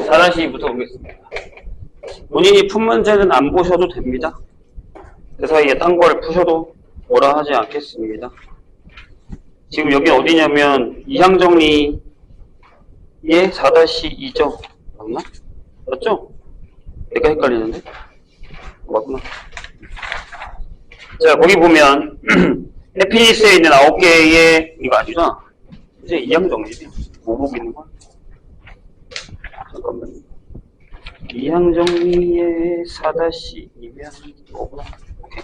4-2부터 보겠습니다. 본인이 푼 문제는 안 보셔도 됩니다. 그 사이에 딴 걸 푸셔도 뭐라 하지 않겠습니다. 지금 여기 어디냐면 이항정리의 4-2죠. 맞나? 맞죠? 내가 헷갈리는데? 맞구나. 자, 거기 보면 해피니스에 있는 9개의 이거 아니잖아. 이제 이항정리지. 뭐 보고 있는 거야? 잠깐만요. 이항정리의 4-2면 뭐구나. 오케이.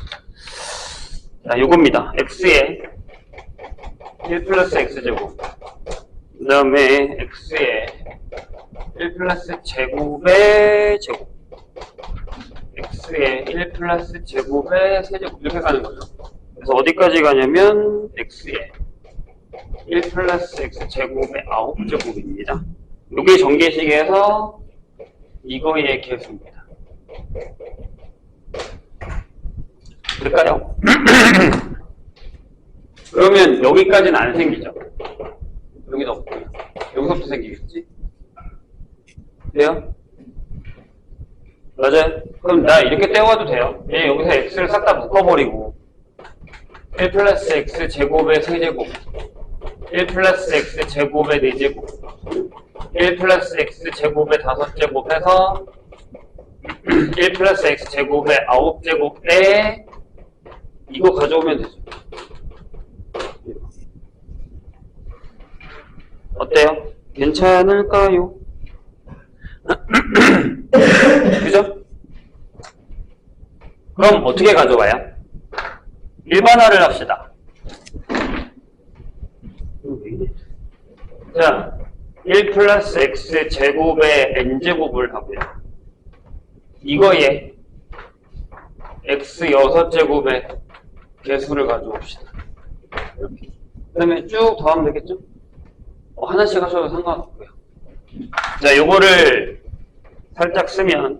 자, 요겁니다. x에 1 플러스 x제곱. 그 다음에 x에 1 플러스 제곱의 제곱. x에 1 플러스 제곱의 세제곱. 이렇게 가는 거죠. 그래서 어디까지 가냐면 x에 1 플러스 x 제곱의 9제곱입니다. 요게 전개식에서 이거의 개수입니다. 될까요? 그러면 여기까지는 안 생기죠. 여기도 없고요. 여기서부터 생기겠지? 돼요? 맞아요? 그럼 나 이렇게 떼어가도 돼요. 얘 여기서 x를 싹 다 묶어버리고 1 플러스 x 제곱의 세제곱 1 플러스 x 제곱의 4제곱 1 플러스 x 제곱의 5제곱 해서 1 플러스 x 제곱의 9제곱에 이거 가져오면 되죠. 어때요? 괜찮을까요? 그죠? 그럼 어떻게 가져와요? 일반화를 합시다. 자, 1 플러스 x 제곱의 n제곱을 하고요. 이거에 x 6제곱의 개수를 가져옵시다. 이렇게. 그 다음에 쭉 더하면 되겠죠? 하나씩 하셔도 상관없고요. 자, 요거를 살짝 쓰면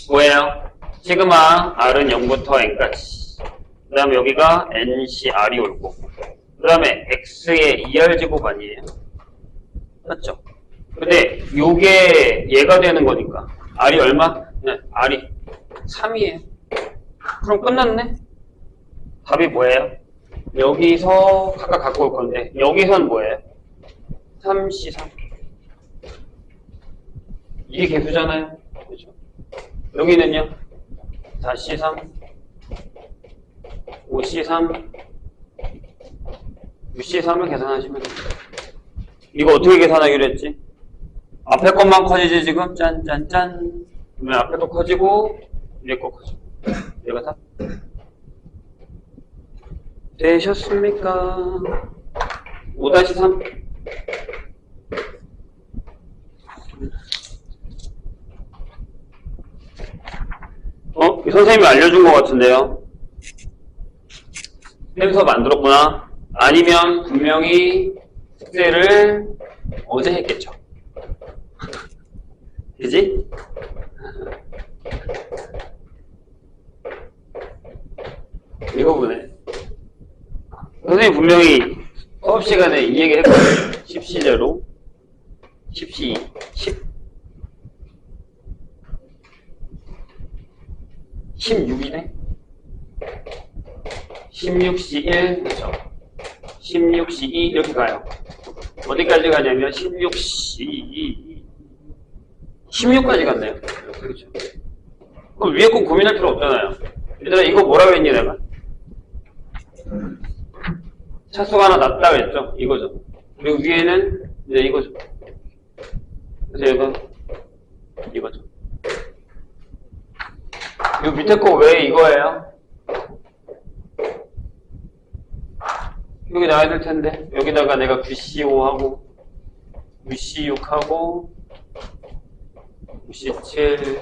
뭐예요? 시그마 r은 0부터 n까지. 그 다음에 여기가 nc r이 올 거고. 그 다음에 x의 2r 제곱 아니에요? 맞죠? 근데 요게 얘가 되는 거니까 r이 얼마? 네, r이 3이에요. 그럼 끝났네? 답이 뭐예요? 여기서 각각 갖고 올 건데 여기선 뭐예요? 3C3. 이게 개수잖아요. 그렇죠? 여기는요? 4C3 5C3 6C3을 계산하시면 됩니다. 이거 어떻게 계산하기로 했지? 앞에 것만 커지지 지금? 짠짠짠. 그러면 앞에 거 커지고 위에 거 커지고. 얘가 다 되셨습니까? 5-3. 선생님이 알려준 것 같은데요. 펜서 만들었구나. 아니면 분명히 숙제를 어제 했겠죠. 그지? 이거 보네. 선생님 분명히 수업 시간에 이 얘기 했거든요. 10시제로 10시 16이네? 16시 1, 그렇죠? 16시 2 이렇게 가요. 어디까지 가냐면 16시 16까지 갔네요. 그렇죠? 그럼 위에 거 고민할 필요 없잖아요. 얘들아 이거 뭐라고 했니 내가? 차수가 하나 낮다고 했죠? 이거죠. 그리고 위에는 이제 이거죠. 그래서 이거 이거죠. 이 밑에 거 왜 이거예요? 여기 나와야 될 텐데 여기다가 내가 QC5 하고 QC6 하고 QC7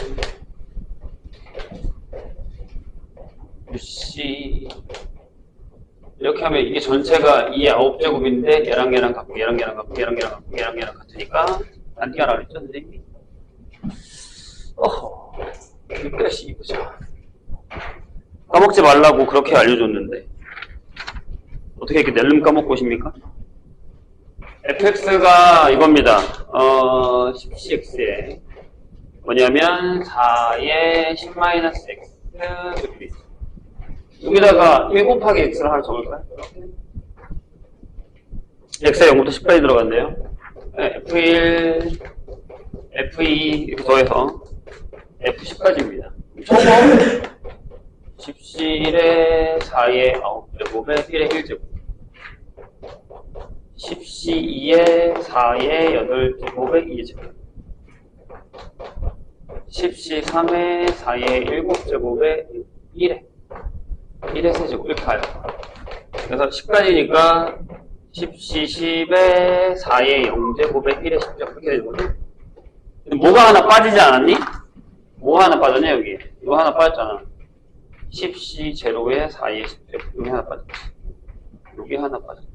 QC 이렇게 하면 이게 전체가 2의 9제곱인데 얘랑 같고 얘랑 같고 얘랑 같고 얘랑 같으니까 안티하라 그랬죠 선생님이? 어허 이것이 이거죠. 까먹지 말라고 그렇게 알려줬는데 어떻게 이렇게 낼름 까먹고 오십니까? fx가 이겁니다. 10cx에 뭐냐면 4에 10-x 여기다가 1 곱하기 x를 하나 적을까요? x가 0부터 10까지 들어갔네요. f1, f2 이렇게 더해서 f10까지입니다. 총은 10c1에 4에 9제곱에 1에 1제곱 10c2에 4에 8제곱에 2제곱 10c3에 4에 7제곱에 1에 3제곱 이렇게 가요. 그래서 10까지니까 10c 10에 4에 0제곱에 1에 10제곱 이렇게 되는 거죠. 뭐가 하나 빠지지 않았니? 뭐가 하나 빠졌냐 여기? 이거 하나 빠졌잖아. 10c 제로에 4에 10제곱 여기 하나 빠졌지. 여기 하나 빠졌지.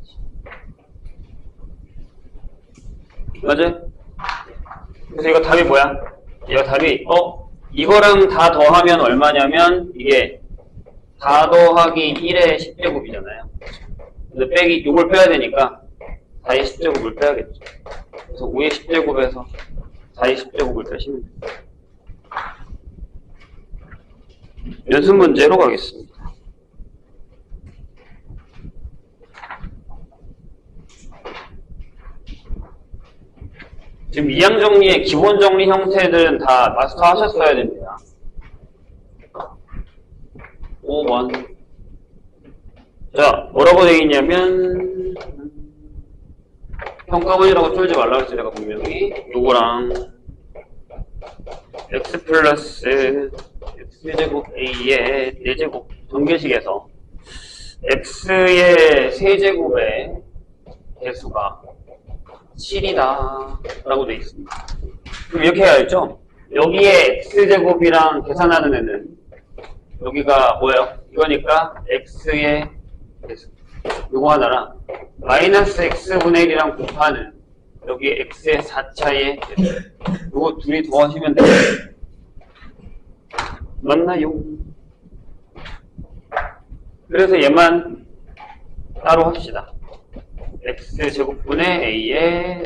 맞아요? 그래서 이거 답이 뭐야? 이거 답이 이거랑 다 더하면 얼마냐면 이게 4 더하기 1의 10제곱이잖아요. 근데 빼기 요걸 빼야 되니까 4의 10제곱을 빼야겠죠. 그래서 5의 10제곱에서 4의 10제곱을 빼시면 됩니다. 연습 문제로 가겠습니다. 지금 이항 정리의 기본 정리 형태들은 다 마스터 하셨어야 됩니다. 5번. 자, 뭐라고 되어 있냐면, 평가원이라고 쫄지 말라고 했어요, 내가 분명히. 요거랑, x 플러스 x제곱 a의 4제곱 전개식에서 x의 세제곱의 개수가 7이다 라고 되어 있습니다. 그럼 이렇게 해야겠죠? 여기에 x제곱이랑 계산하는 애는 여기가 뭐예요? 이거니까 x의 개수 요거 하나랑 마이너스 x분의 1이랑 곱하는 여기 x의 4차의 개수 요거 둘이 더하시면 돼요. 맞나요? 그래서 얘만 따로 합시다. x제곱분의 a의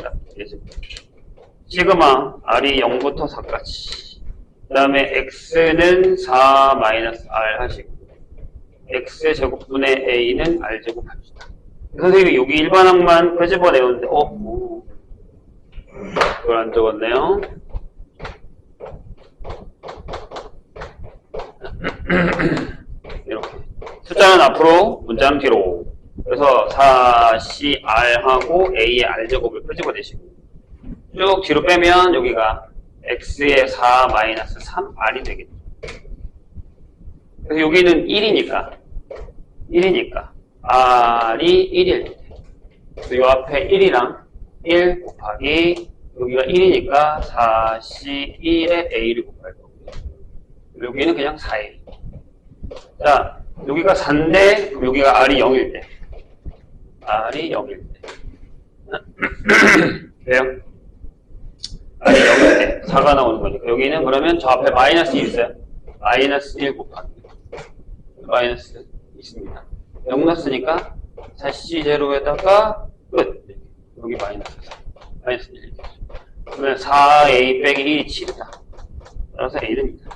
제곱 시그마 r이 0부터 4까지 그 다음에 x는 4-r 하시고 x제곱분의 a는 r제곱 합시다. 선생님이 여기 일반항만 끄집어 내었는데 그걸 안 적었네요. 이렇게 숫자는 앞으로 문자는 뒤로 그래서 4cr하고 a의 r제곱을 끄집어내시고 쭉 뒤로 빼면 여기가 x의 4-3r이 되겠죠. 그래서 여기는 1이니까 r이 1일 때 이 앞에 1이랑 1 곱하기 여기가 1이니까 4c1에 a를 곱할 거고요. 여기는 그냥 4일. 자, 여기가 4인데 여기가 r이 0일 때 r이 0일 때 왜요? r이 0일 때 4가 나오는 거니까 여기는 그러면 저 앞에 마이너스 1 있어요. 마이너스 1 곱하기 마이너스 있습니다. 0 났으니까 4c 제로에다가 끝. 여기 마이너스 4 마이너스 1 그러면 4a 빼기 1이 7이다. 따라서 a는 2다.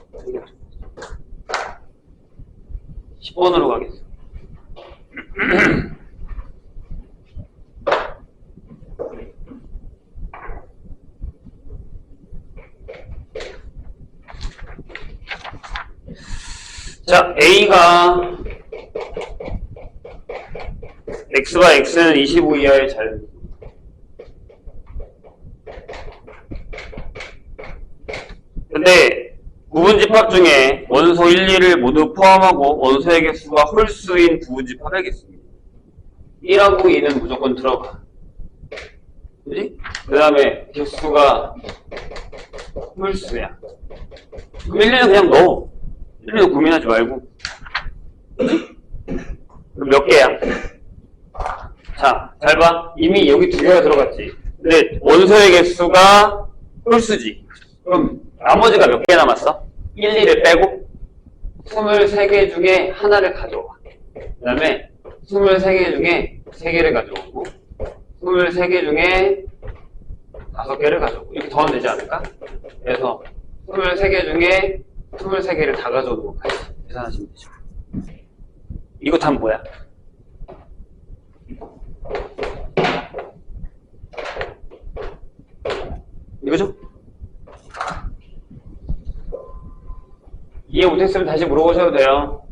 10번으로 가겠습니다. 자, A가 X와 X는 25 이하의 자연수. 근데 부분집합 중에 원소 1, 2를 모두 포함하고 원소의 개수가 홀수인 부분집합이겠습니다. 1하고 2는 무조건 들어가. 그지? 그 다음에 개수가 홀수야. 그럼 1, 2는 그냥 넣어. 1, 2는 고민하지 말고. 그지? 그럼 몇 개야? 자, 잘 봐. 이미 여기 2개가 들어갔지. 근데 원소의 개수가 홀수지. 그럼 나머지가 몇 개 남았어? 1, 2를 빼고 23개 중에 하나를 가져와. 그 다음에 23개 중에 3개를 가져오고 23개 중에 5개를 가져오고 이렇게 더하면 되지 않을까? 그래서 23개 중에 23개를 다 가져오는 것까지 계산하시면 되죠. 이거 답은 뭐야? 이거죠? 이해 못했으면 다시 물어보셔도 돼요.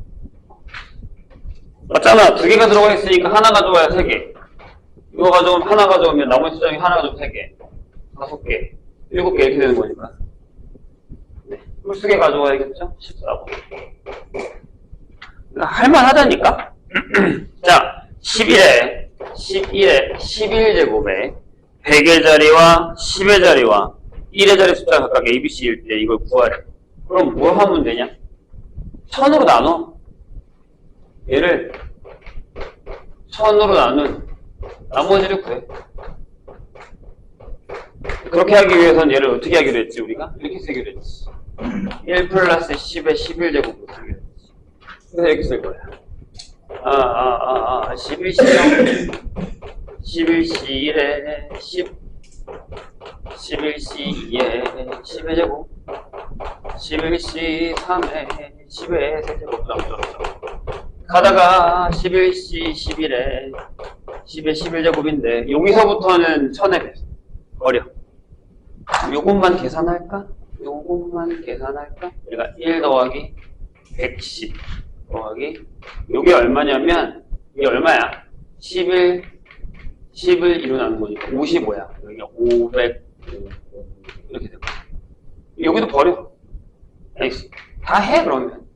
맞잖아. 2개가 들어가 있으니까 하나 가져와야 3개. 이거 가져오면 하나 가져오면 나머지 숫자 중에 하나 가져오면 3개, 5개, 7개 이렇게 되는 거니까. 네. 홀수개 가져와야겠죠? 14번. 할만하다니까? 자, 11의 제곱에 100의 자리와 10의 자리와 1의 자리 숫자 각각 A, B, C일 때 이걸 구하래. 그럼 뭘 하면 되냐? 1000으로 나눠. 얘를 1000으로 나눈 나머지를 구해. 그렇게 하기 위해서는 얘를 어떻게 하기로 했지, 우리가? 이렇게 쓰기로 했지. 1 플러스 10의 11제곱으로 쓰기로 했지. 그래서 이렇게 쓸 거야. 11C0, 11C1에 10, 11C2에 10의 제곱, 11C3에 10의 세제곱, 가다가 11C 11에 10의 11제곱인데 여기서부터는 1000에 배서 어려. 요것만 계산할까? 얘가 1 더하기 110 더하기 요게 얼마냐면 이게 얼마야? 10을 이루는 거니까 55야. 여기가 500 이렇게 되고 여기도 버려. 알겠어. 다 해 그러면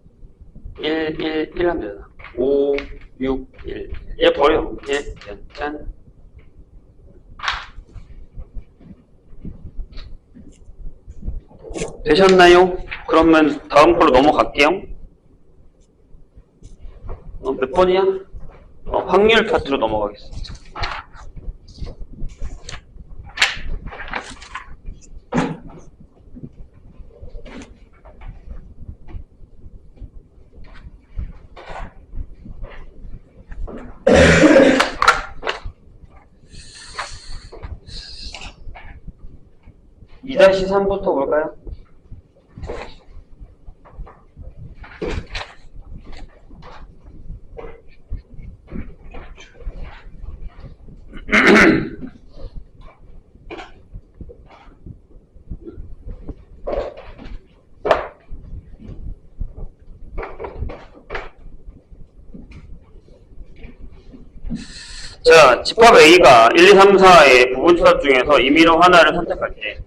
1 하면 되잖아. 5, 6, 1. 얘 버려. 1, 짠. 되셨나요? 그러면 다음 걸로 넘어갈게요. 몇 번이야? 확률 파트로 넘어가겠습니다. (2-3부터) 볼까요? 자, 집합 A가 1, 2, 3, 4의 부분 추합 중에서 임의로 하나를 선택할 때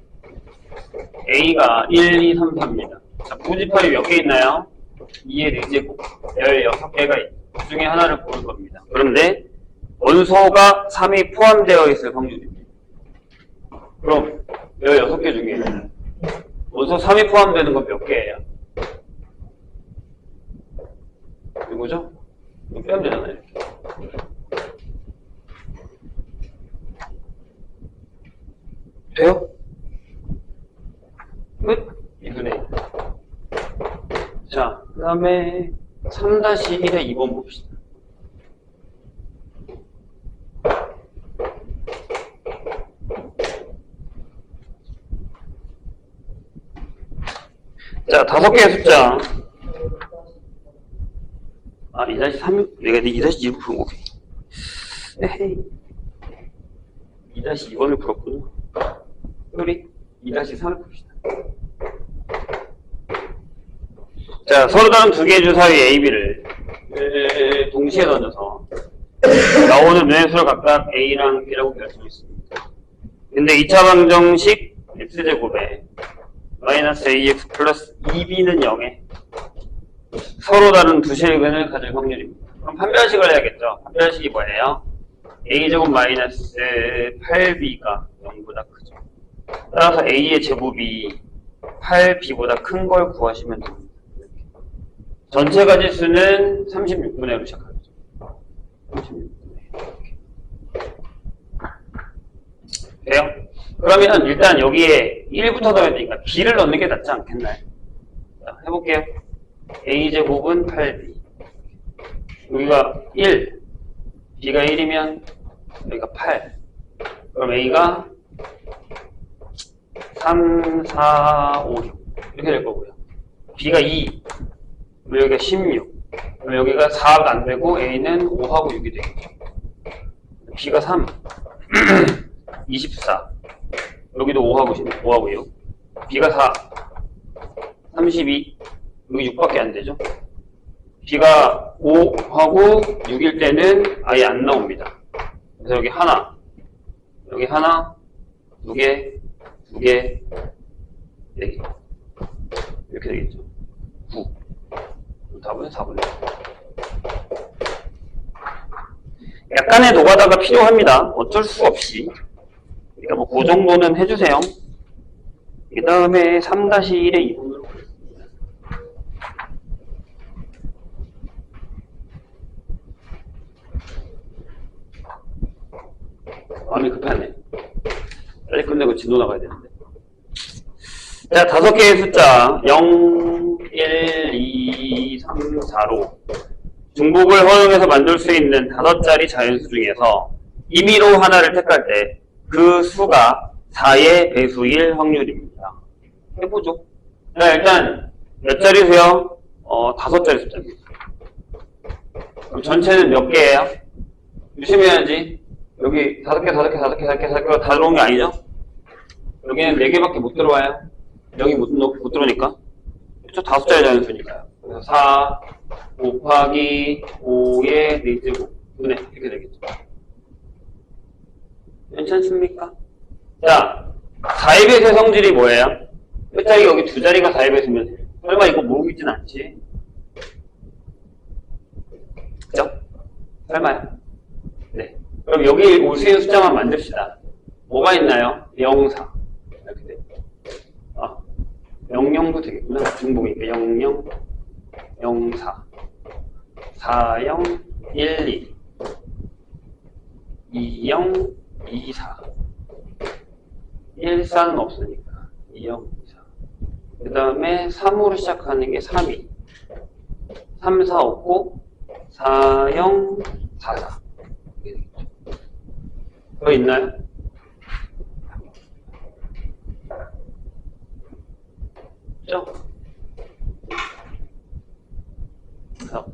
A가 1, 2, 3, 4입니다. 자, 부집합이 몇 개 있나요? 2의 4제곱 16개가 그 중에 하나를 고를 겁니다. 그런데 원소가 3이 포함되어 있을 확률입니다. 그럼 16개 중에 원소 3이 포함되는 건 몇 개예요? 이거죠? 이거 빼면 되잖아요. 이렇게. 돼요? 끝? 이거네. 자, 그 다음에 3-1의 2번 봅시다. 자, 5개의 숫자. 2-3, 내가 2-2를 푸는 거지. 에헤이. 2-2번을 풀었구나. 우리 2-3을 풉시다. 자, 서로 다른 2개의 주 사이의 A, B를 동시에 던져서 나오는 눈의 수를 각각 A랑 B라고 결정했습니다. 근데 2차 방정식 X제곱에 마이너스 AX 플러스 2B는 0에 서로 다른 두 실근을 가질 확률입니다. 그럼 판별식을 해야겠죠. 판별식이 뭐예요? A제곱 마이너스 8B가 0보다 크죠. 따라서 A의 제곱이 8B보다 큰 걸 구하시면 됩니다. 전체 가지수는 36분의 1로 시작하겠죠. 36분의 1. 돼요? 그러면 일단 여기에 1부터 넣어야 되니까 B를 넣는 게 낫지 않겠나요? 자, 해볼게요. A제곱은 8B. 여기가 1, B가 1이면 여기가 8. 그럼 A가 3, 4, 5, 6 이렇게 될 거고요. B가 2, 그럼 여기가 16, 그럼 여기가 4가 안 되고 A는 5하고 6이 되겠죠. B가 3, 24, 여기도 5하고 6, B가 4, 32, 여기 6밖에 안 되죠. B가 5하고 6일 때는 아예 안 나옵니다. 그래서 여기 하나, 여기 하나, 두 개, 두 개, 네 개. 이렇게 되겠죠. 9. 답은 4분의 1. 약간의 노가다가 필요합니다. 어쩔 수 없이. 그러니까 뭐 그 정도는 해주세요. 그 다음에 3-1의 2분으로 보겠습니다. 마음이 급하네. 빨리 끝내고 진도 나가야 되는데. 자, 5개의 숫자 0, 1, 2, 3, 4로 중복을 허용해서 만들 수 있는 5자리 자연수 중에서 임의로 하나를 택할 때 그 수가 4의 배수일 확률입니다. 해보죠. 자, 일단 몇 자리세요? 5자리 숫자입니다. 그럼 전체는 몇 개예요? 조심해야지. 여기 5개가 다 들어온 게 아니죠? 여기는 4개밖에 못 들어와요. 0이 못 들어오니까. 그쵸? 5자리 자연수니까요. 그래서 4 곱하기 5의 4제곱 분의 이렇게 되겠죠. 괜찮습니까? 자, 4의 배수의 성질이 뭐예요? 끝자리 여기 2자리가 4의 배수면 설마 이거 모르고 있진 않지? 그죠? 설마요? 네. 그럼 여기 올 수 있는 숫자만 만듭시다. 뭐가 있나요? 0, 4. 이렇게 돼. 00도 되겠구나. 중복이니까 00, 04, 40, 12, 20, 24. 14는 없으니까 20, 24. 그 다음에 3으로 시작하는 게 32. 3, 4 없고 40, 44. 이렇게 되겠죠. 더 있나요? 그죠?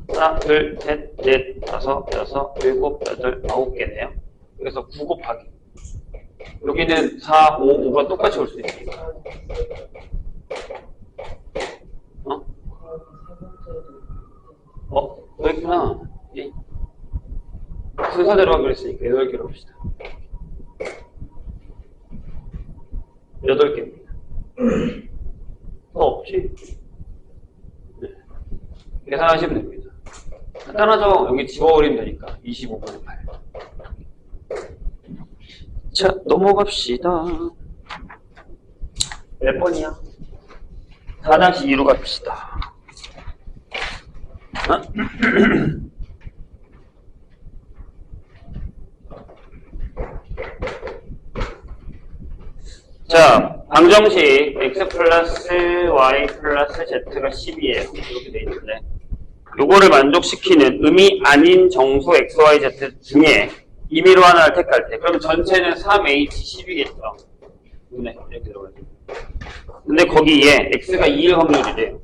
하나, 둘, 셋, 넷, 다섯, 여섯, 일곱, 여덟, 9개네요. 그래서 9 곱하기. 여기는 4, 5, 5가 똑같이 올 수 있으니까. 더 있구나. 예. 순서대로 하기로 했으니까 8개로 합시다. 8개입니다. 더 없지? 네. 계산하시면 됩니다. 간단하죠? 여기 집어버리면 되니까. 25분의 8. 자, 넘어갑시다. 몇 번이야? 4-2로 갑시다. 자, 방정식 x 플러스 y 플러스 z가 10이에요. 이렇게 돼 있는데 요거를 만족시키는 의미 아닌 정수 x, y, z 중에 임의로 하나를 택할 때 그럼 전체는 3h 10이겠죠. 네, 이렇게 들어가요. 근데 거기에 x가 2일 확률이래요.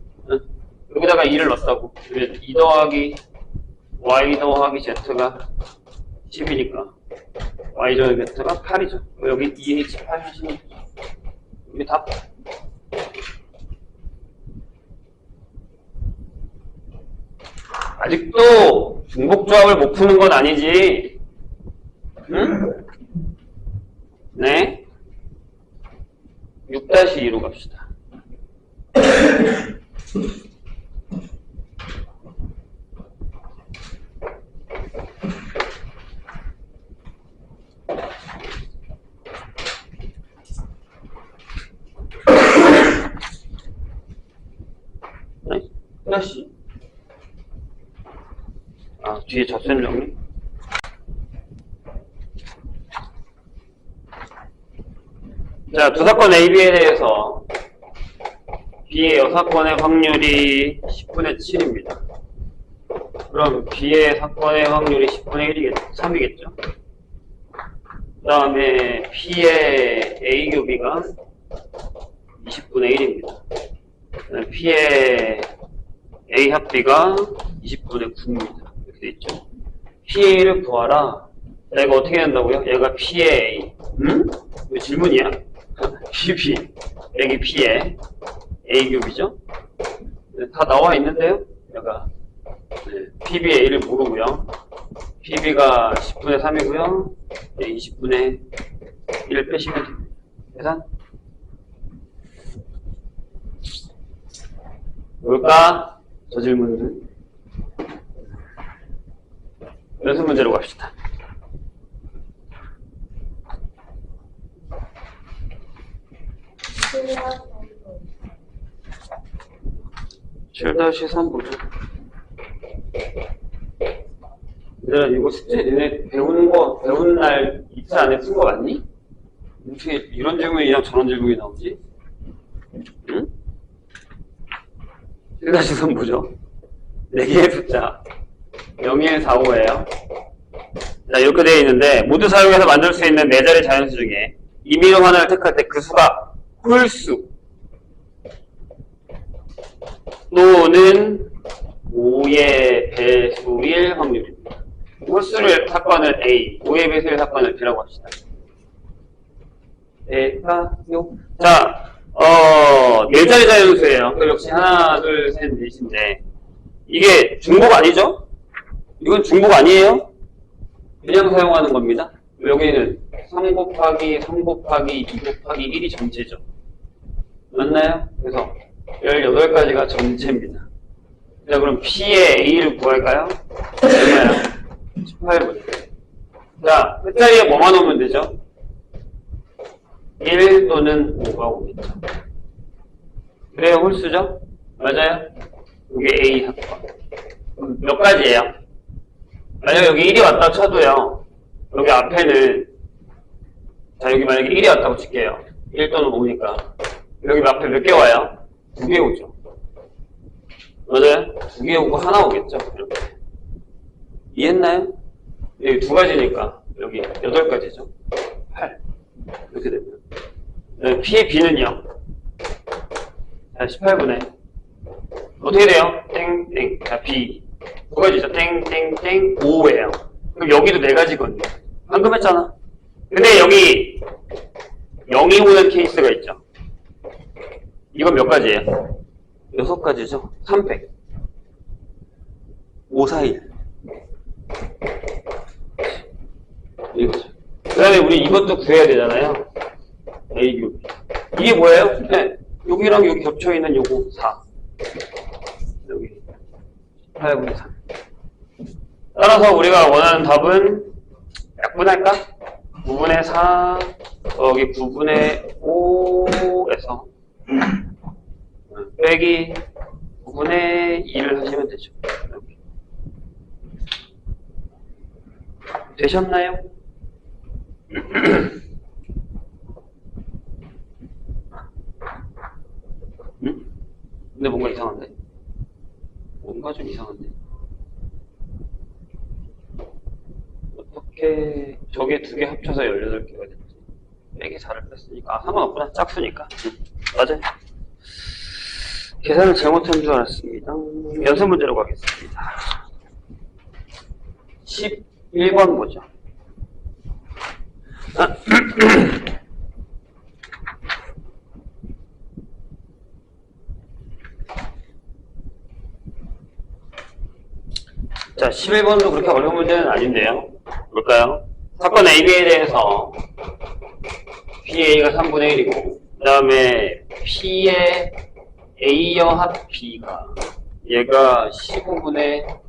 여기다가 2를 넣었다고. 그러면 2 더하기 y 더하기 z가 10이니까 y 더하기 z가 8이죠. 여기 2h 8 하시면 되죠. 이게 답. 아직도 중복조합을 못 푸는 건 아니지. 응? 네. 6-2로 갑시다. 네? 다시. 뒤에 젖센 정리? 자, 두 사건 A, B에 대해서 B의 여사건의 확률이 10분의 7입니다. 그럼 B의 사건의 확률이 10분의 1이겠죠? 3이겠죠? 그 다음에 P의 A 교비가 20분의 1입니다. P의 A 합비가 20분의 9입니다. 이렇게 돼 있죠. P의 A를 구하라. 자, 이거 어떻게 한다고요? 얘가 P의 A. 응? 이거 질문이야? PB. 여기 P의 A 교비죠? 다 나와 있는데요? 얘가 PB의 A를 모르고요. PB가 10분의 3이고요. 20분의 1을 빼시면 됩니다. 계산? 뭘까? 저 질문은 연습 문제로 갑시다. (7-3) 보죠. 얘들아, 이거 숙제 너네 배운 날 이틀 안에 푼 거 맞니? 어떻게 이런 질문이랑 저런 질문이 나오지? 응? 7-3 보죠. 4개의 숫자 0145예요. 자, 이렇게 되어 있는데 모두 사용해서 만들 수 있는 4자리 자연수 중에 임의로 하나를 택할 때 그 수가 홀수 또는 5의 배수일 확률입니다. 홀수를 사건을 A, 5의 배수일 사건을 B라고 합시다. 자, 4자리 자연수예요. 그 역시 하나, 둘, 셋, 넷인데 이게 중복 아니죠? 이건 중복 아니에요? 그냥 사용하는 겁니다. 여기는 3 곱하기 3 곱하기 2 곱하기 1이 전체죠. 맞나요? 그래서 18가지가 전체입니다. 자, 그럼 P의 A를 구할까요? 얼마야? 18분. 자, 끝자리에 뭐만 오면 되죠? 1 또는 5가 오겠죠. 그래야 홀수죠? 맞아요? 이게 A 합과. 몇 가지예요? 만약 여기 1이 왔다고 쳐도요. 여기 앞에는 자, 여기 만약에 1이 왔다고 칠게요. 1 또는 5니까. 여기 앞에 몇 개 와요? 2개 오죠. 맞아요? 2개 오고 하나 오겠죠? 이렇게. 이해했나요? 여기 2가지니까 여기 8가지죠. 8. 이렇게 되면. P의 B는요. 자, 18분의 어떻게 돼요? 땡땡. 자, B 2가지죠. 땡땡땡 5예요. 그럼 여기도 4가지거든요. 방금 했잖아. 근데 여기 0이 오는 케이스가 있죠. 이건 몇 가지예요? 6가지죠. 300 541 이거죠. 그 다음에 우리 이것도 구해야 되잖아요. A교 이게 뭐예요? 네. 여기랑 여기 겹쳐있는 요거 4 여기 8분의 3 따라서 우리가 원하는 답은 약분할까? 9분의 4 여기 9분의 5에서 빼기 9분의 2를 하시면 되죠. 이렇게. 되셨나요? 응? 근데 뭔가 이상한데? 뭔가 좀 이상한데? 어떻게 저게 2개 합쳐서 18개가 됐지? 빼기 4를 뺐으니까. 아, 상관없구나. 짝수니까. 맞아요. 계산을 잘못한 줄 알았습니다. 연습 문제로 가겠습니다. 11번 보죠. 자, 11번도 그렇게 어려운 문제는 아닌데요. 볼까요? 사건 AB에 대해서 PA가 3분의 1이고 그 다음에 P의 A여 합 B가 얘가 15분의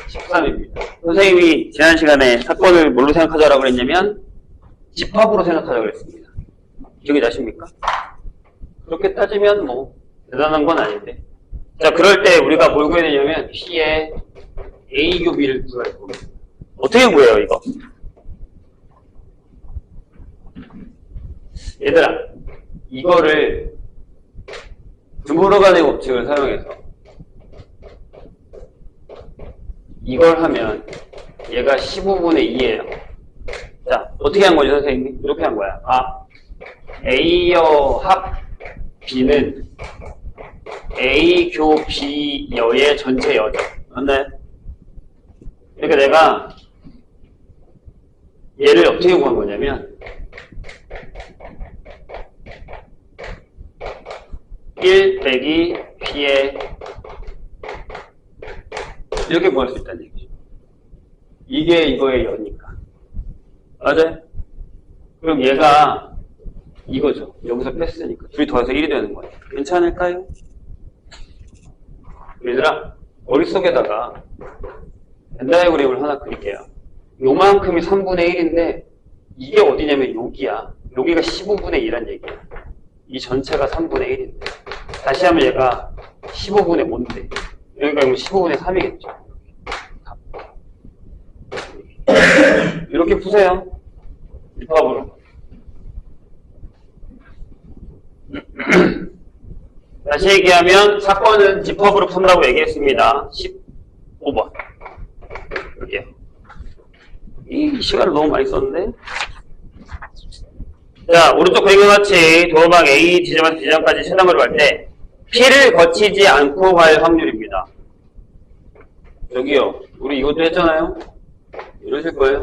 13입니다. 선생님이 지난 시간에 사건을 뭘로 생각하자라고 그랬냐면 집합으로 생각하자고 그랬습니다. 기억이 나십니까? 그렇게 따지면 뭐 대단한 건 아닌데 자, 그럴 때 우리가 뭘 구해야 되냐면 P의 A 교비를 구할 겁니다. 어떻게 구해요, 이거? 얘들아, 이거를 드모르간의 법칙을 사용해서 이걸 하면 얘가 15분의 2예요. 자, 어떻게 한 거죠, 선생님이? 이렇게 한 거야. 아, A여 합 B는 A 교 B 여의 전체 여죠. 맞나요? 그러니까 내가 얘를 어떻게 구한 거냐면 1 빼기 B에 이렇게 구할 수 있다는 얘기죠. 이게 이거의 여니까. 맞아요? 그럼 얘가 이거죠. 여기서 뺐으니까. 둘이 더해서 1이 되는 거예요. 괜찮을까요? 얘들아, 머릿속에다가 벤 다이어그램을 하나 그릴게요. 요만큼이 3분의 1인데 이게 어디냐면 여기야. 여기가 15분의 2란 얘기야. 이 전체가 3분의 1인데 다시 하면 얘가 15분의 5인데 여기가 그러면 15분의 3이겠죠. 이렇게 푸세요. 입합으로. 다시 얘기하면 사건은 집합으로 푼다고 얘기했습니다. 15번. 여기요. 이 시간을 너무 많이 썼는데. 자, 오른쪽 그림과 같이 도어방 A 지점에서 B점까지 최단거리를 갈 때 P를 거치지 않고 갈 확률입니다. 여기요. 우리 이것도 했잖아요. 이러실 거예요.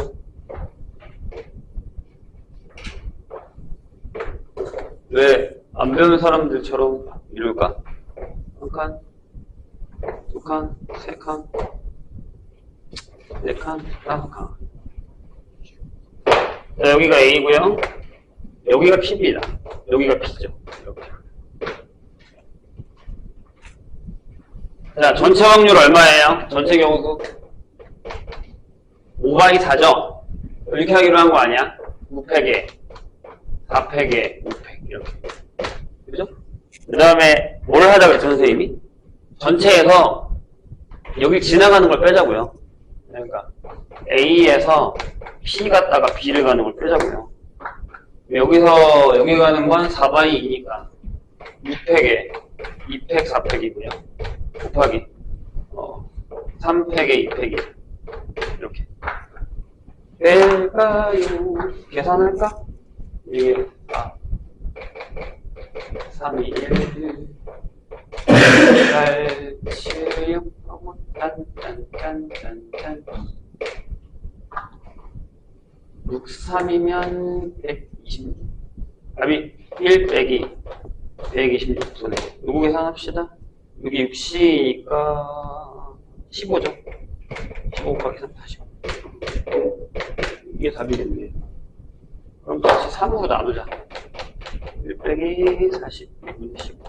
왜 안 배우는 사람들처럼 이럴까? 한 칸, 두 칸, 세 칸, 네 칸, 다섯 칸. 자, 여기가 A고요. 여기가 P입니다. 여기가 P죠. 이렇게. 자, 전체 확률 얼마예요? 전체 경우수 5바이 4죠? 이렇게 하기로 한 거 아니야? 5팩에 4팩에 5팩 이렇게. 그죠? 그 다음에 뭘 하자 그랬죠, 선생님이? 전체에서 여기 지나가는 걸 빼자고요. 그러니까 A에서 P 갔다가 B를 가는 걸 빼자고요. 여기서 여기 가는 건 4바이 2니까 6팩에 2팩 4팩이고요. 곱하기 3팩에 2팩이 이렇게. 뺄까요? 계산할까? 이게 3, 2, 1 8, 7, 6 짠짠짠짠짠 6, 3이면 126 답이 1 빼기 126분의 요거 계산합시다. 여기 6C니까 15죠. 15 곱하기 3, 45 이게 답이겠네요. 그럼 다시 3으로 나누자. 1 빼기 40 2분의 15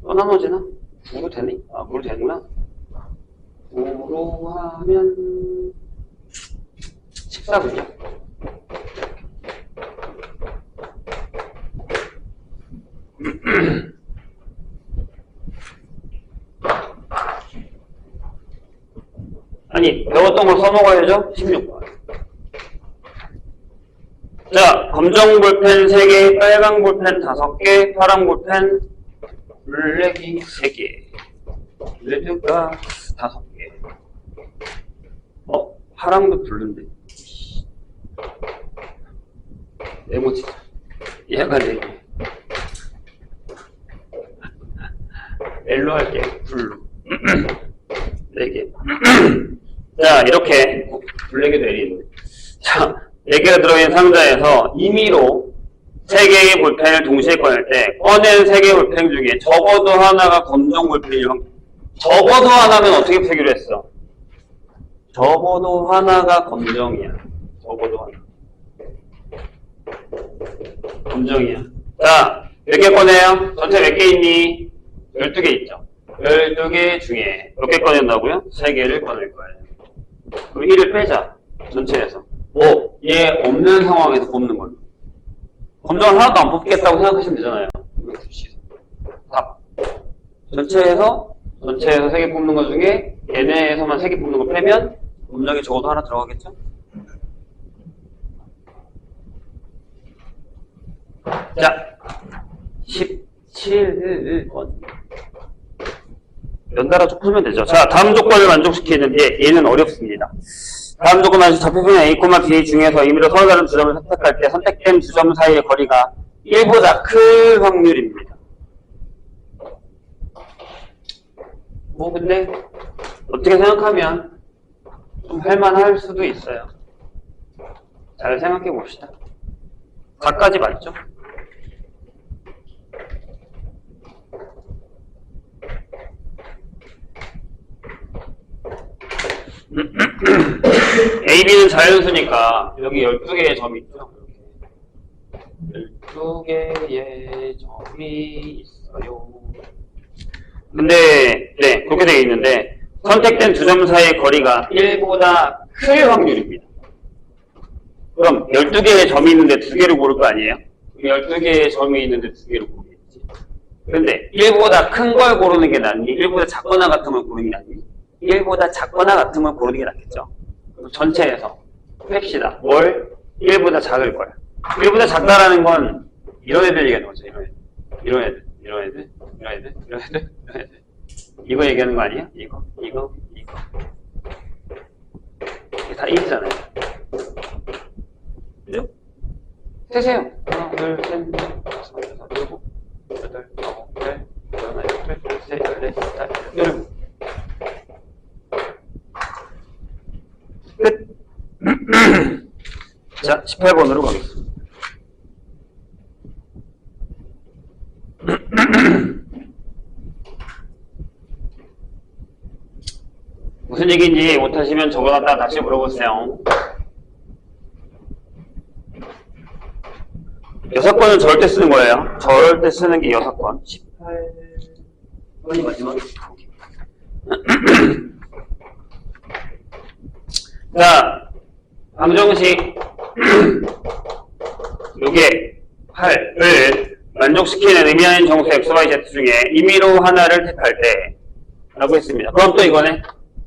또 나눠지나? 9로 되니? 아, 9로 되는구나. 9로 하면 14분이죠. 아니, 배웠던 걸 써먹어야죠? 16번. 자, 검정 볼펜 3개, 빨간 볼펜 5개, 파란 볼펜 블랙이 3개, 레드가 5개. 파랑도 블루인데. 네모치. 얘가 4개. 옐로 할게, 블루. 4개. 자, 이렇게 블랙이 내리는데. 자, 4개가 들어있는 상자에서 임의로 3개의 볼펜을 동시에 꺼낼 때 꺼낸 3개의 볼펜 중에 적어도 하나가 검정 볼펜일 확률. 적어도 하나면 어떻게 풀기로 했어? 적어도 하나가 검정이야. 적어도 하나. 검정이야. 자, 몇 개 꺼내요? 전체 몇 개 있니? 12개 있죠. 12개 중에 몇 개 꺼낸다고요? 3개를 꺼낼 거예요. 그럼 1을 빼자. 전체에서. 얘 없는 상황에서 뽑는 걸로. 검정을 하나도 안 뽑겠다고 생각하시면 되잖아요. 답. 전체에서 3개 뽑는 것 중에 얘네에서만 3개 뽑는 거 빼면 검정이 적어도 하나 들어가겠죠? 자, 17번. 연달아 쭉 풀면 되죠. 자, 다음 조건을 만족시키는 얘는 어렵습니다. 다음 조건만 좌표편 A, B 중에서 임의로 서로 다른 두 점을 선택할 때 선택된 두 점 사이의 거리가 1보다 클 확률입니다. 뭐 근데 어떻게 생각하면 좀 할만할 수도 있어요. 잘 생각해 봅시다. 4까지 맞죠? A, B는 자연수니까 여기 12개의 점이 있죠. 12개의 점이 있어요. 근데 네, 그렇게 되어 있는데 선택된 두 점 사이의 거리가 1보다 클 확률입니다. 그럼 12개의 점이 있는데 2개를 고를 거 아니에요? 12개의 점이 있는데 2개를 고르겠지. 그런데 1보다 큰 걸 고르는 게 낫니? 1보다 작거나 같은 걸 고르는 게 낫니? 1보다 작거나 같은 걸 고르는 게 낫겠죠. 그럼 전체에서 뺍시다. 뭘? 1보다 작을 거야. 1보다 작다라는 건 이런 애들 얘기하는 거죠. 이런 애들. 이거 얘기하는 거 아니야? 이거. 이게 다 1이잖아요. 그죠? 세세요. 하나, 둘, 셋, 넷, 다섯, 여섯, 일곱, 여덟, 아홉, 열, 열하나, 열둘, 열셋, 열넷, 열다섯, 열일곱. 끝. 자, 18번으로 가겠습니다. 무슨 얘기인지 못하시면 적어놨다가 다시 물어보세요. 6번은 저럴 때 쓰는 거예요. 저럴 때 쓰는 게 6번. 18번이 마지막에 자, 방정식 요게 8을 만족시키는 의미 아닌 정수 XYZ 중에 임의로 하나를 택할 때 라고 했습니다. 그럼 또 이거네.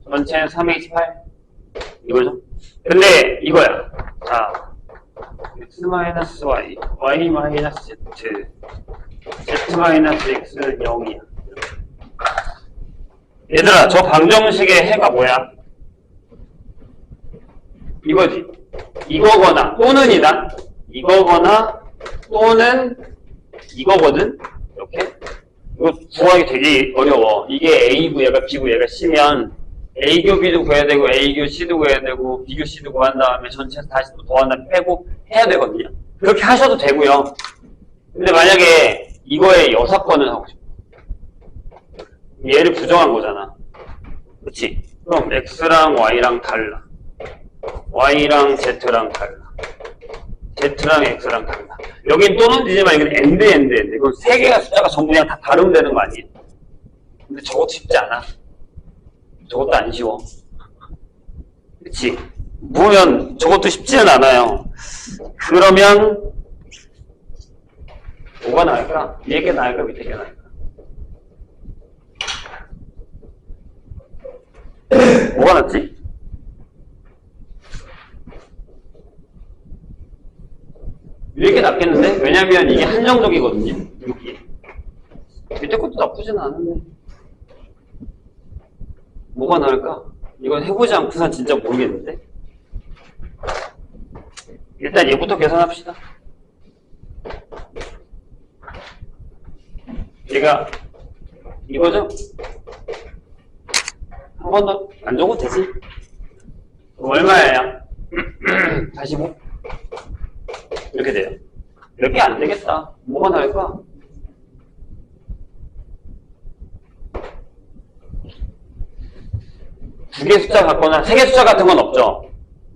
전체는 3H8 이거죠. 근데 이거야. 자, x-y, y-z, z-x는 0이야. 얘들아, 저 방정식의 해가 뭐야? 이거지. 이거거나 또는이다. 이거거나 또는 이거거든. 이렇게. 이거 구하기 되게 어려워. 이게 A고 얘가 B고 얘가 C면 A교 B도 구해야 되고 A교 C도 구해야 되고 B교 C도 구한 다음에 전체에서 다시 또 더한 다음에 빼고 해야 되거든요. 그렇게 하셔도 되고요. 근데 만약에 이거에 6번을 하고 싶어. 얘를 부정한 거잖아. 그치? 그럼 X랑 Y랑 달라. Y랑 Z랑 달라. Z랑 X랑 달라. 여긴 또는 되지만 이건 엔드. 그럼 세 개가 숫자가 전부 그냥 다 다르면 되는 거 아니에요? 근데 저것도 쉽지 않아. 저것도 안 쉬워. 그치? 보면 저것도 쉽지는 않아요. 그러면 뭐가 나을까? 위에 게 나을까? 밑에 게 나을까? 뭐가 낫지? 위에 게 낫겠는데? 왜냐면 이게 한정적이거든요. 여기. 밑에 것도 나쁘진 않은데. 뭐가 나을까? 이건 해보지 않고선 진짜 모르겠는데? 일단 얘부터 계산합시다. 얘가 이거죠? 한 번 더 안 적어도 되지? 얼마예요? 45? 이렇게 돼요. 몇 개 안 되겠다. 뭐가 나을까? 두 개 숫자 같거나 세 개 숫자 같은 건 없죠.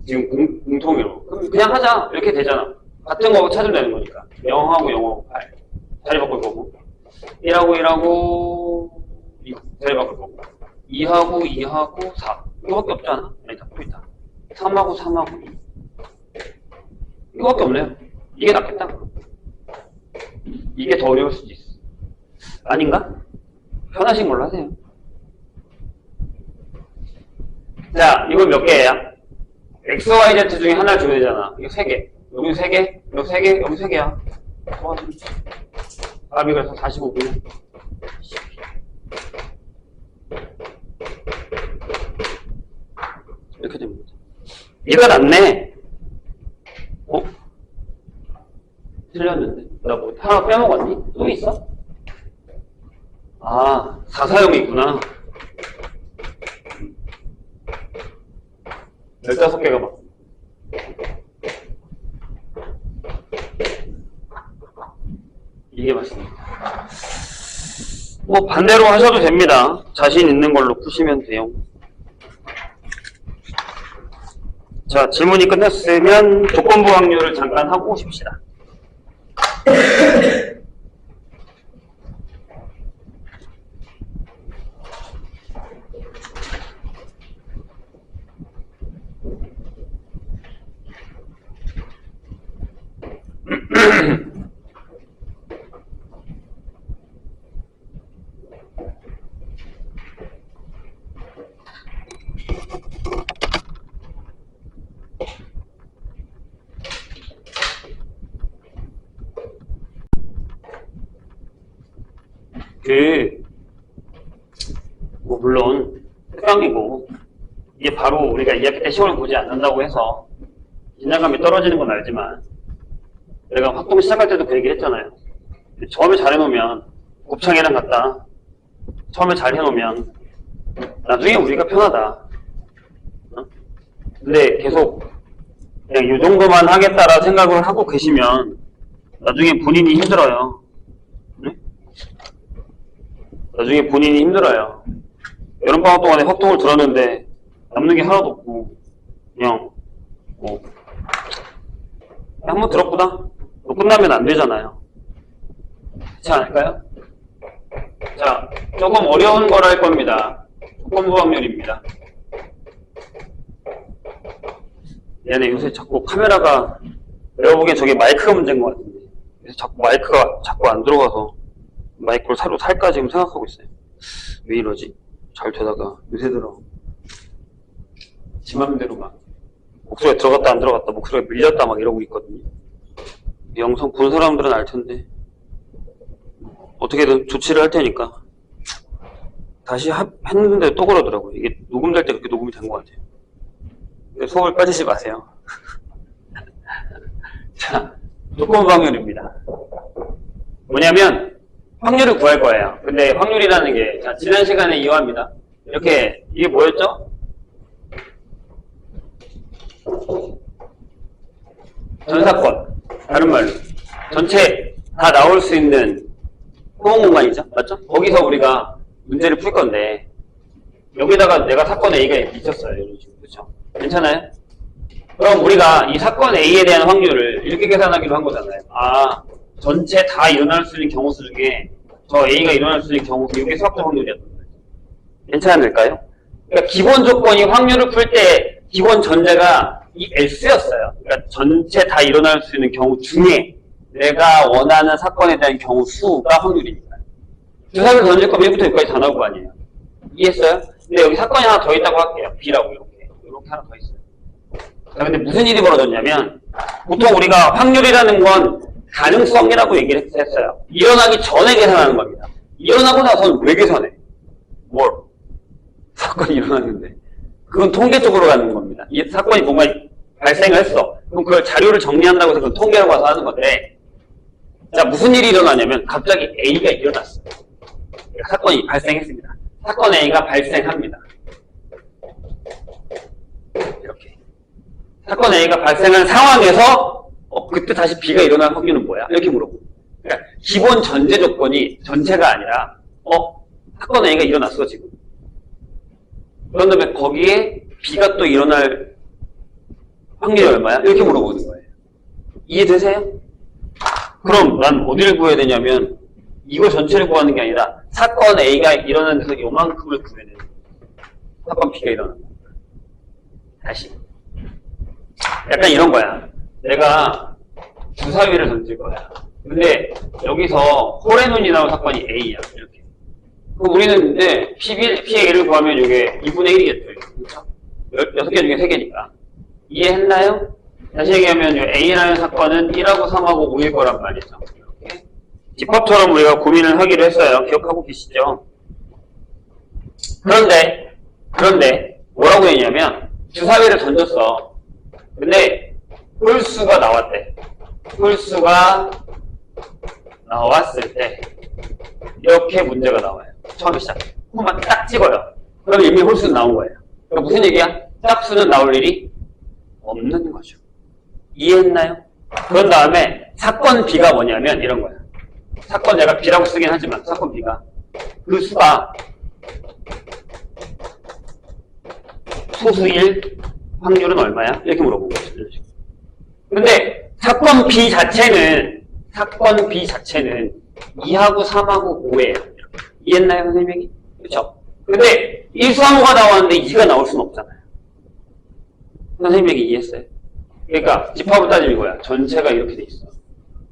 지금 공통으로. 그럼 그냥 하자. 이렇게 되잖아. 같은 거 찾으면 되는 거니까. 0하고 0하고 8. 자리 바꿀 거고. 1하고 1하고 2. 자리 바꿀 거고. 2하고 2하고 4. 이거밖에 없잖아. 아니다. 또 있다. 3하고 3하고 2. 이거밖에 없네요. 이게 낫겠다. 이게 더 어려울 수도 있어. 아닌가? 편하신 걸로 하세요. 자, 이건 몇 개예요? X, Y, Z 중에 하나를 줘야 되잖아. 이거 3개. 여기 3개, 여기 3개, 여기 3개야. 답이 그래서 45분이야. 이렇게 됩니다. 얘가 낫네. 틀렸는데. 나 뭐 하나 빼먹었니? 또 있어? 아, 4사형이 있구나. 15개가 막. 이게 맞습니다. 뭐 반대로 하셔도 됩니다. 자신 있는 걸로 푸시면 돼요. 자, 질문이 끝났으면 조건부 확률을 잠깐 하고 오십시다. 뭐 물론 특강이고 이게 바로 우리가 2학기 때 시험을 보지 않는다고 해서 긴장감이 떨어지는 건 알지만 내가 활동 시작할 때도 그 얘기 했잖아요. 처음에 잘 해놓으면 곱창이랑 같다. 처음에 잘 해놓으면 나중에 우리가 편하다. 근데 계속 그냥 이 정도만 하겠다라 생각을 하고 계시면 나중에 본인이 힘들어요. 나중에 본인이 힘들어요. 여름방학 동안에 확통을 들었는데 남는 게 하나도 없고 그냥 뭐 한번 들었구나. 뭐 끝나면 안 되잖아요. 그렇지 않을까요? 자, 조금 어려운 걸 할 겁니다. 조건부 확률입니다. 얘네 요새 자꾸 카메라가 내가 보기엔 저게 마이크가 문제인 것 같은데 그래서 자꾸 마이크가 자꾸 안 들어가서 마이크를 새로 살까 지금 생각하고 있어요. 왜 이러지? 잘 되다가 요새 들어 지 맘대로 막 목소리가 들어갔다 안 들어갔다 목소리가 밀렸다 막 이러고 있거든요. 이 영상 본 사람들은 알 텐데 어떻게든 조치를 할 테니까 다시 했는데 또 그러더라고요. 이게 녹음될 때 그렇게 녹음이 된 것 같아요. 속을 빠지지 마세요. 자, 조건부 확률입니다. 뭐냐면 확률을 구할 거예요. 근데 확률이라는 게, 자, 지난 시간에 이어합니다. 이렇게, 이게 뭐였죠? 전사권. 다른 말로. 전체 다 나올 수 있는 호응 공간이죠? 맞죠? 거기서 우리가 문제를 풀 건데, 여기다가 내가 사건 A가 미쳤어요. 이런 식으로. 그렇죠? 괜찮아요? 그럼 우리가 이 사건 A에 대한 확률을 이렇게 계산하기로 한 거잖아요. 아, 전체 다 일어날 수 있는 경우 수 중에 저 A가 일어날 수 있는 경우 수 이게 수학적 확률이었던 거예요. 괜찮을까요? 그러니까 기본 조건이 확률을 풀 때 기본 전제가 이 S였어요. 그러니까 전체 다 일어날 수 있는 경우 중에 내가 원하는 사건에 대한 경우 수가 확률이니까. 주사를 던질 거면 1부터 6까지 다 나올 거 아니에요. 이해했어요? 근데 여기 사건이 하나 더 있다고 할게요. B라고 이렇게 하나 더 있어요. 자, 근데 무슨 일이 벌어졌냐면 보통 우리가 확률이라는 건 가능성이라고 얘기를 했어요. 일어나기 전에 계산하는 겁니다. 일어나고 나서는 왜 계산해? 뭘? 사건이 일어났는데. 그건 통계적으로 가는 겁니다. 이 사건이 뭔가 발생을 했어. 그럼 그걸 자료를 정리한다고 해서 그건 통계라고 와서 하는 건데, 자, 무슨 일이 일어나냐면 갑자기 A가 일어났어요. 사건이 발생했습니다. 사건 A가 발생합니다. 이렇게. 사건 A가 발생한 상황에서 그때 다시 B가 일어날 확률은 뭐야? 이렇게 물어보고. 그러니까 기본 전제 조건이 전체가 아니라 사건 A가 일어났어 지금. 그런 다음에 거기에 B가 또 일어날 확률이 얼마야? 이렇게 물어보는 거예요. 이해되세요? 그럼 난 어디를 구해야 되냐면 이거 전체를 구하는 게 아니라 사건 A가 일어난 데서 요만큼을 구해야 돼요. 사건 B가 일어난 거. 다시. 약간 이런 거야. 내가 주사위를 던질 거야. 근데 여기서 홀의 눈이 나온 사건이 A야. 이렇게. 그럼 우리는 이제 P의 1을 구하면 이게 2분의 1이겠죠. 그렇죠? 6개 중에 3개니까. 이해했나요? 다시 얘기하면 A라는 사건은 1하고 3하고 5일 거란 말이죠. 이렇게. 집합처럼 우리가 고민을 하기로 했어요. 기억하고 계시죠? 그런데 뭐라고 했냐면 주사위를 던졌어. 근데 홀수가 나왔대. 홀수가 나왔을 때 이렇게 문제가 나와요. 처음에 시작해. 코만 딱 찍어요. 그럼 이미 홀수는 나온 거예요. 그럼 무슨 얘기야? 짝수는 나올 일이 없는 거죠. 이해했나요? 그런 다음에 사건 B가 뭐냐면 이런 거야. 사건 내가 B라고 쓰긴 하지만 사건 B가 그 수가 소수일 확률은 얼마야? 이렇게 물어본 거죠. 근데 사건 B 자체는 2하고 3하고 5예요. 이해했나요, 선생님이? 그렇죠? 근데 1, 3, 5가 나왔는데 2가 나올 수는 없잖아요. 선생님에게 이해했어요? 그러니까 집합을 따지는 거야. 전체가 이렇게 돼 있어.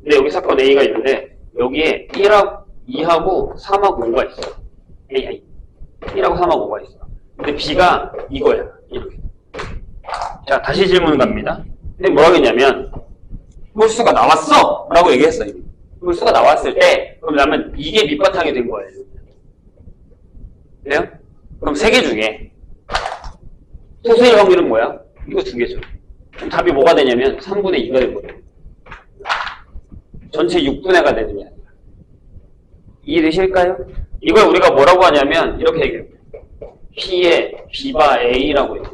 근데 여기 사건 A가 있는데 여기에 1하고 2하고 3하고 5가 있어. 1하고 3하고 5가 있어. 근데 B가 이거야. 이렇게. 자, 다시 질문 갑니다. 근데 뭐라고 했냐면 홀수가 나왔어! 라고 얘기했어요. 홀수가 나왔을 때 그러면 이게 밑바탕이 된 거예요. 그래요? 그럼 3개 중에 소수일 확률은 뭐야? 이거 2개죠. 그럼 답이 뭐가 되냐면 3분의 2가 되거든요. 전체 6분의 1가 되는 게 아니라. 이해되실까요? 이걸 우리가 뭐라고 하냐면 이렇게 얘기해요. P의 B바 A라고 해요.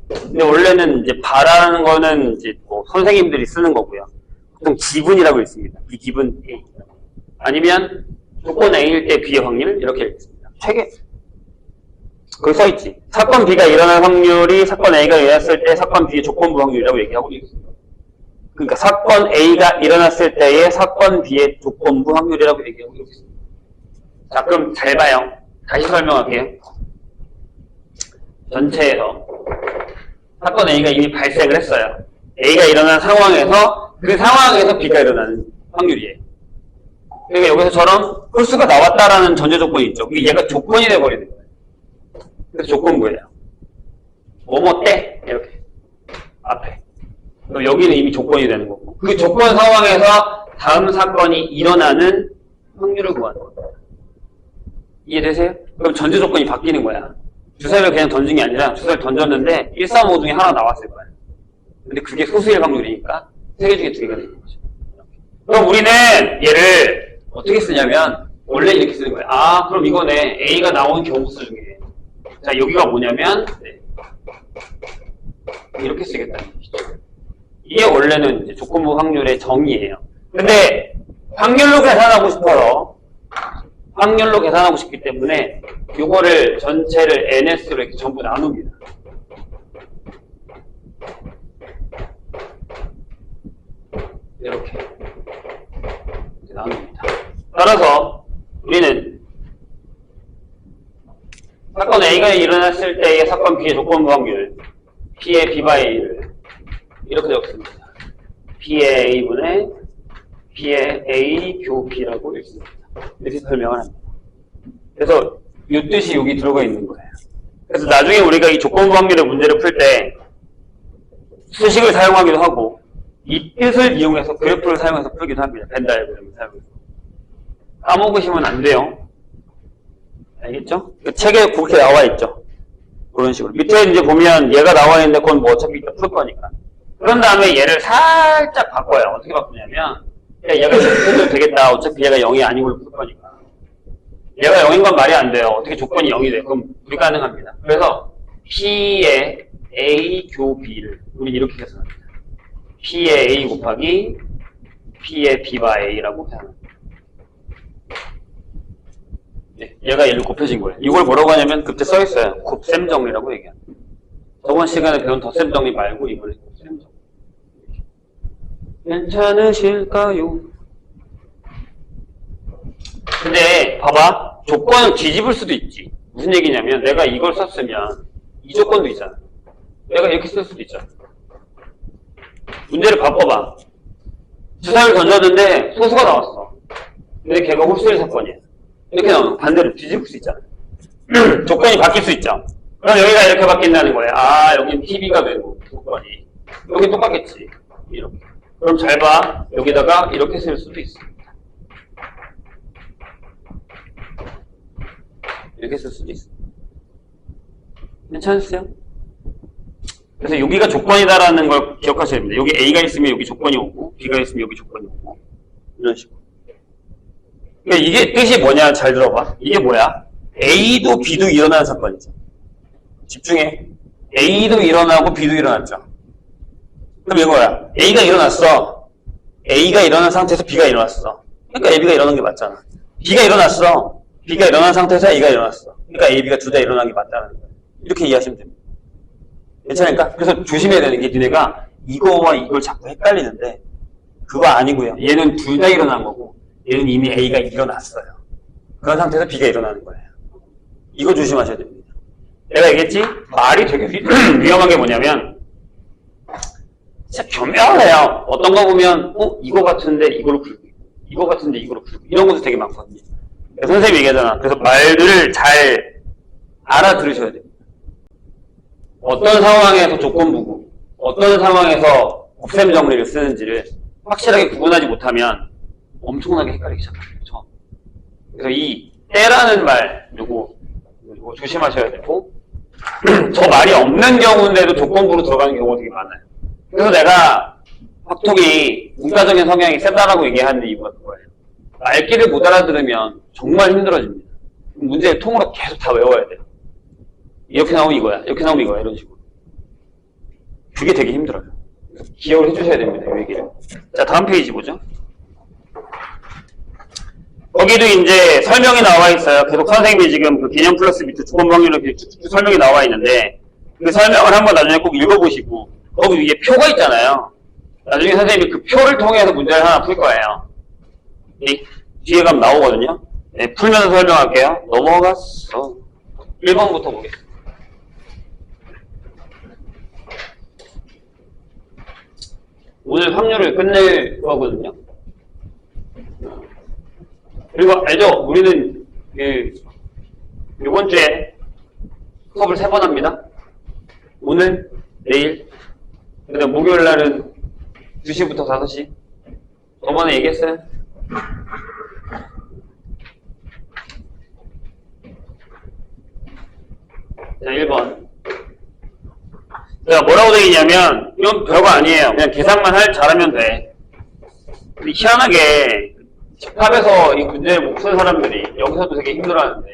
근데 원래는 이제 바라는 거는 이제 뭐 선생님들이 쓰는 거고요. 보통 지분이라고 있습니다. B 기분 A. 아니면 조건 A일 때 B의 확률 이렇게 읽습니다. 책에 거기 써있지. 사건 B가 일어날 확률이 사건 A가 일어났을 때 사건 B의 조건부 확률이라고 얘기하고 있습니다. 그러니까 사건 A가 일어났을 때의 사건 B의 조건부 확률이라고 얘기하고 있습니다. 자, 그럼 잘 봐요. 다시 설명할게요. 전체에서 사건 A가 이미 발생을 했어요. A가 일어난 상황에서 그 상황에서 B가 일어나는 확률이에요. 그러니까 여기서처럼 홀수가 나왔다라는 전제 조건이 있죠. 그게 얘가 조건이 돼버리는 거예요. 그래서 조건부예요. 뭐뭐 때 이렇게 앞에. 그럼 여기는 이미 조건이 되는 거고. 그 조건 상황에서 다음 사건이 일어나는 확률을 구하는 거예요. 이해되세요? 그럼 전제 조건이 바뀌는 거야. 주사위를 그냥 던진 게 아니라 주사위를 던졌는데 1, 3, 5 중에 하나 나왔을 거야. 근데 그게 소수일 확률이니까 3개 중에 2개가 되는 거죠. 그럼 우리는 얘를 어떻게 쓰냐면 원래 이렇게 쓰는 거예요. 아, 그럼 이거네. A가 나온 경우수 중에. 자, 여기가 뭐냐면 네. 이렇게 쓰겠다는 얘기죠. 이게 원래는 이제 조건부 확률의 정의예요. 근데 확률로 계산하고 싶어요. 확률로 계산하고 싶기 때문에 이거를 전체를 NS로 이렇게 전부 나눕니다. 이렇게 나눕니다. 따라서 우리는 사건 A가 일어났을 때의 사건 B의 조건부 확률 P의 B바 A를 이렇게 적습니다. P의 A분의 P의 A 교 B라고 읽습니다. 이렇게 설명을 합니다. 그래서 이 뜻이 여기 들어가 있는 거예요. 그래서 나중에 우리가 이 조건부 확률의 문제를 풀 때 수식을 사용하기도 하고 이 뜻을 이용해서 그래프를 사용해서 풀기도 합니다. 벤 다이어그램을 사용해서. 까먹으시면 안 돼요. 알겠죠? 그 책에 그렇게 나와 있죠. 그런 식으로. 밑에 이제 보면 얘가 나와 있는데 그건 뭐 어차피 이따 풀 거니까. 그런 다음에 얘를 살짝 바꿔요. 어떻게 바꾸냐면 얘가 10해도 되겠다. 어차피 얘가 0이 아니고 풀 거니까. 얘가 0인 건 말이 안 돼요. 어떻게 조건이 0이 돼요? 그럼 불가능합니다. 그래서 P의 A 교 B를 우리 이렇게 계산합니다. P의 A 곱하기 P의 B바 A라고 계산합니다. 네, 얘가 얘를 곱해진 거예요. 이걸 뭐라고 하냐면 그때 써있어요. 곱셈 정리라고 얘기합니다. 저번 시간에 배운 덧셈 정리 말고 이번에 곱셈 정리. 괜찮으실까요? 근데 봐봐. 조건을 뒤집을 수도 있지. 무슨 얘기냐면 내가 이걸 썼으면 이 조건도 있잖아. 내가 이렇게 쓸 수도 있잖아. 문제를 바꿔봐. 주사위를 던졌는데 소수가 나왔어. 근데 걔가 홀수일 사건이야. 이렇게 나오면 반대로 뒤집을 수 있잖아. 조건이 바뀔 수 있죠. 그럼 여기가 이렇게 바뀐다는 거예요. 아, 여긴 TV가 되고 조건이. 여기 똑같겠지. 이렇게. 그럼 잘 봐. 여기다가 이렇게 쓸 수도 있어. 이렇게 쓸 수도 있어. 괜찮으세요? 그래서 여기가 조건이다라는 걸 기억하셔야 됩니다. 여기 A가 있으면 여기 조건이 오고 B가 있으면 여기 조건이 오고 이런 식으로. 그러니까 이게 뜻이 뭐냐 잘 들어봐. 이게 뭐야? A도 B도 일어나는 사건이죠. 집중해. A도 일어나고 B도 일어났죠. 그럼 이거야. A가 일어났어. A가 일어난 상태에서 B가 일어났어. 그러니까 A, B가 일어난 게 맞잖아. B가 일어났어. B가 일어난 상태에서 A가 일어났어. 그러니까 A, B가 둘 다 일어난 게 맞다는 거야. 이렇게 이해하시면 됩니다. 괜찮으니까? 그래서 조심해야 되는 게 니네가 이거와 이걸 자꾸 헷갈리는데 그거 아니고요. 얘는 둘 다 일어난 거고 얘는 이미 A가 일어났어요. 그런 상태에서 B가 일어나는 거예요. 이거 조심하셔야 됩니다. 내가 얘기했지? 말이 되게 위험한 게 뭐냐면 진짜 교묘해요. 어떤 거 보면 이거 같은데 이걸로 풀고 이거 같은데 이걸로 풀고 이런 것도 되게 많거든요. 선생님이 얘기하잖아. 그래서 말들을 잘 알아들으셔야 됩니다. 어떤 상황에서 조건부구, 어떤 상황에서 곱셈 정리를 쓰는지를 확실하게 구분하지 못하면 엄청나게 헷갈리기 시작합니다. 그래서 이 때라는 말 요거 조심하셔야 되고 저 말이 없는 경우인데도 조건부로 들어가는 경우가 되게 많아요. 그래서 내가 확톡이 문과적인 성향이 세다라고 얘기하는 이유가 그거예요. 말귀를 못 알아들으면 정말 힘들어집니다. 문제의 통으로 계속 다 외워야 돼요. 이렇게 나오면 이거야, 이렇게 나오면 이거야, 이런 식으로. 그게 되게 힘들어요. 기억을 해주셔야 됩니다, 이 얘기를. 자, 다음 페이지 보죠. 거기도 이제 설명이 나와 있어요. 계속 선생님이 지금 그 개념 플러스 밑에 조건 확률을 쭉쭉 설명이 나와 있는데, 그 설명을 한번 나중에 꼭 읽어보시고, 거기 위에 표가 있잖아요. 나중에 선생님이 그 표를 통해서 문제를 하나 풀 거예요. 뒤에 가면 나오거든요. 네, 풀면서 설명할게요. 넘어갔어. 1번부터 보겠습니다. 오늘 확률을 끝낼 거거든요. 그리고 알죠? 우리는 이번 주에 수업을 3번 합니다. 오늘, 내일, 그다음 목요일 날은 2시부터 5시. 저번에 얘기했어요. 자, 1번. 자, 뭐라고 되어 있냐면, 이건 별거 아니에요. 그냥 계산만 잘하면 돼. 근데 희한하게, 집합에서 이 문제를 못 푼 사람들이 여기서도 되게 힘들어하는데.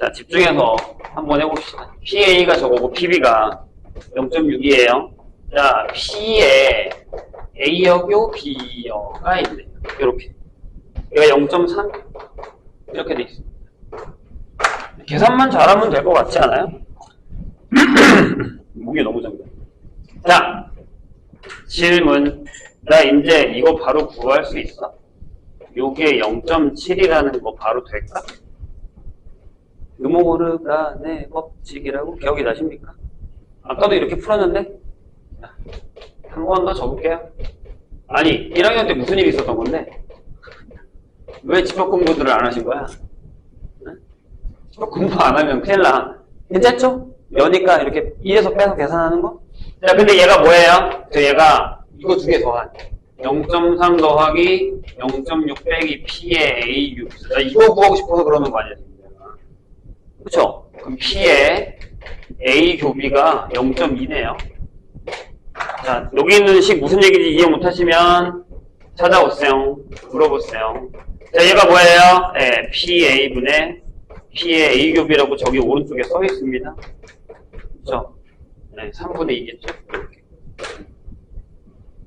자, 집중해서 한번 해봅시다. PA가 저거고, PB가 0.6이에요. 자, P에 A역이요, B역가 있네. 이렇게. 얘가 0.3? 이렇게 돼 있습니다. 계산만 잘하면 될 것 같지 않아요? 목이 너무 잠겨. 자, 질문. 나 이제 이거 바로 구할 수 있어? 요게 0.7이라는 거 바로 될까? 유모르간의 법칙이라고 기억이 나십니까? 아까도 이렇게 풀었는데? 한 번 더 적을게요. 아니, 1학년 때 무슨 일이 있었던 건데? 왜 집합 공부들을 안 하신 거야? 공부 안 하면 큰일 나. 괜찮죠? 여니까 이렇게 2에서 빼서 계산하는 거? 자, 근데 얘가 뭐예요? 얘가 이거 두 개 더한 0.3 더하기 0.6 빼기 P의 AU. 자, 이거 구하고 싶어서 그러는 거 아니야? 그쵸? 그럼 P의 A 교비가 0.2네요. 자, 여기 있는 식 무슨 얘기인지 이해 못하시면 찾아오세요. 물어보세요. 자, 얘가 뭐예요? 네, PA분의 P의 A교비라고 저기 오른쪽에 써 있습니다. 그쵸? 네, 3분의 2겠죠?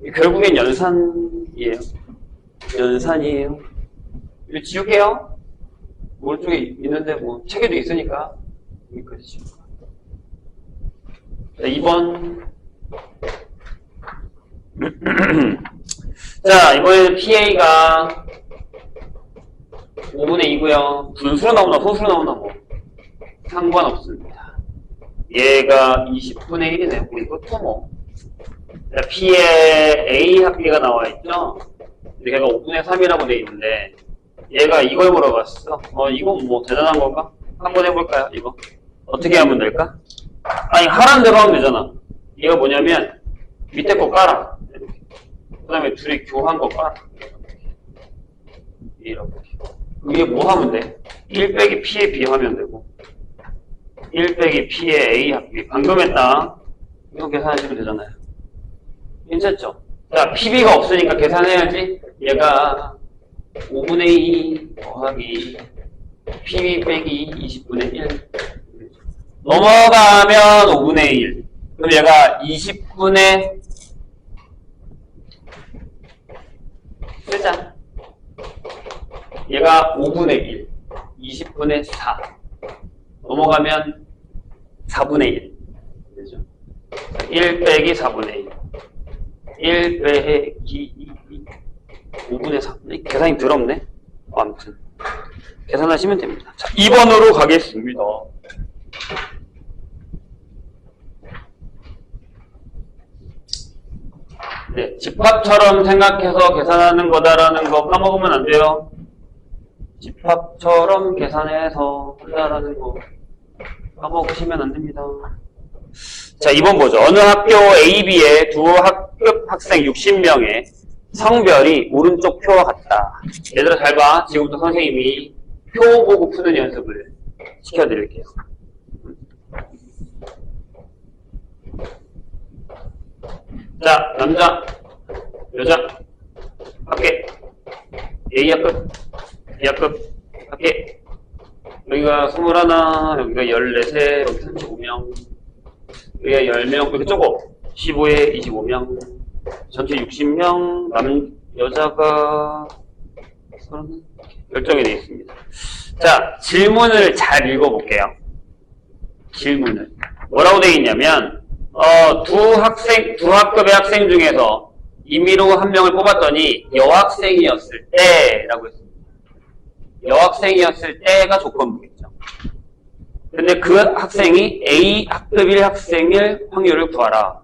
이렇게. 결국엔 연산이에요. 연산이에요. 이거 지울게요. 오른쪽에 있는데 뭐 책에도 있으니까 여기까지 지울게요. 자, 2번. 자, 이번에는 PA가 5분의 2고요. 분수로 나오나 소수로 나오나 뭐 상관없습니다. 얘가 20분의 1이네. 뭐 이것도 뭐. 자, P에 A 합비가 나와 있죠. 근데 걔가 5분의 3이라고 돼 있는데 얘가 이걸 물어봤어. 이건 뭐 대단한 건가? 한번 해볼까요? 이거 어떻게 하면 될까? 아니, 하라는 대로 하면 되잖아. 얘가 뭐냐면 밑에 거 깔아. 그 다음에 둘이 교한 거 깔아. 이렇게. 이게 뭐 하면 돼? 1 빼기 P에 B 하면 되고 1 빼기 P에 A 합비. 방금 했다. 이거 계산하시면 되잖아요. 괜찮죠? 자, PB가 없으니까 계산해야지. 얘가 5분의 2 더하기 PB 빼기 20분의 1. 넘어가면 5분의 1. 그럼 얘가 20분의 쓰자. 얘가 5분의 1. 20분의 4. 넘어가면 4분의 1. 그죠? 1 빼기 4분의 1. 1 빼기 2. 5분의 4. 계산이 더럽네? 아무튼. 계산하시면 됩니다. 자, 2번으로 가겠습니다. 네, 집합처럼 생각해서 계산하는 거다라는 거 까먹으면 안 돼요. 집합처럼 계산해서 한다라는 거 까먹으시면 안 됩니다. 자, 2번 보죠. 어느 학교 A, B의 두 학급 학생 60명의 성별이 오른쪽 표와 같다. 얘들아 잘 봐. 지금부터 선생님이 표 보고 푸는 연습을 시켜드릴게요. 자, 남자, 여자, 밖에, A학급, B학급, 밖에, 여기가 21, 여기가 14세, 여기 35명, 여기가 10명, 이렇게 적어. 15에 25명, 전체 60명, 여자가 30, 결정이 되어 있습니다. 자, 질문을 잘 읽어볼게요. 질문을. 뭐라고 되어 있냐면, 두 학급의 학생 중에서 임의로 한 명을 뽑았더니 여학생이었을 때라고 했습니다. 여학생이었을 때가 조건부겠죠. 근데 그 학생이 A 학급일 학생일 확률을 구하라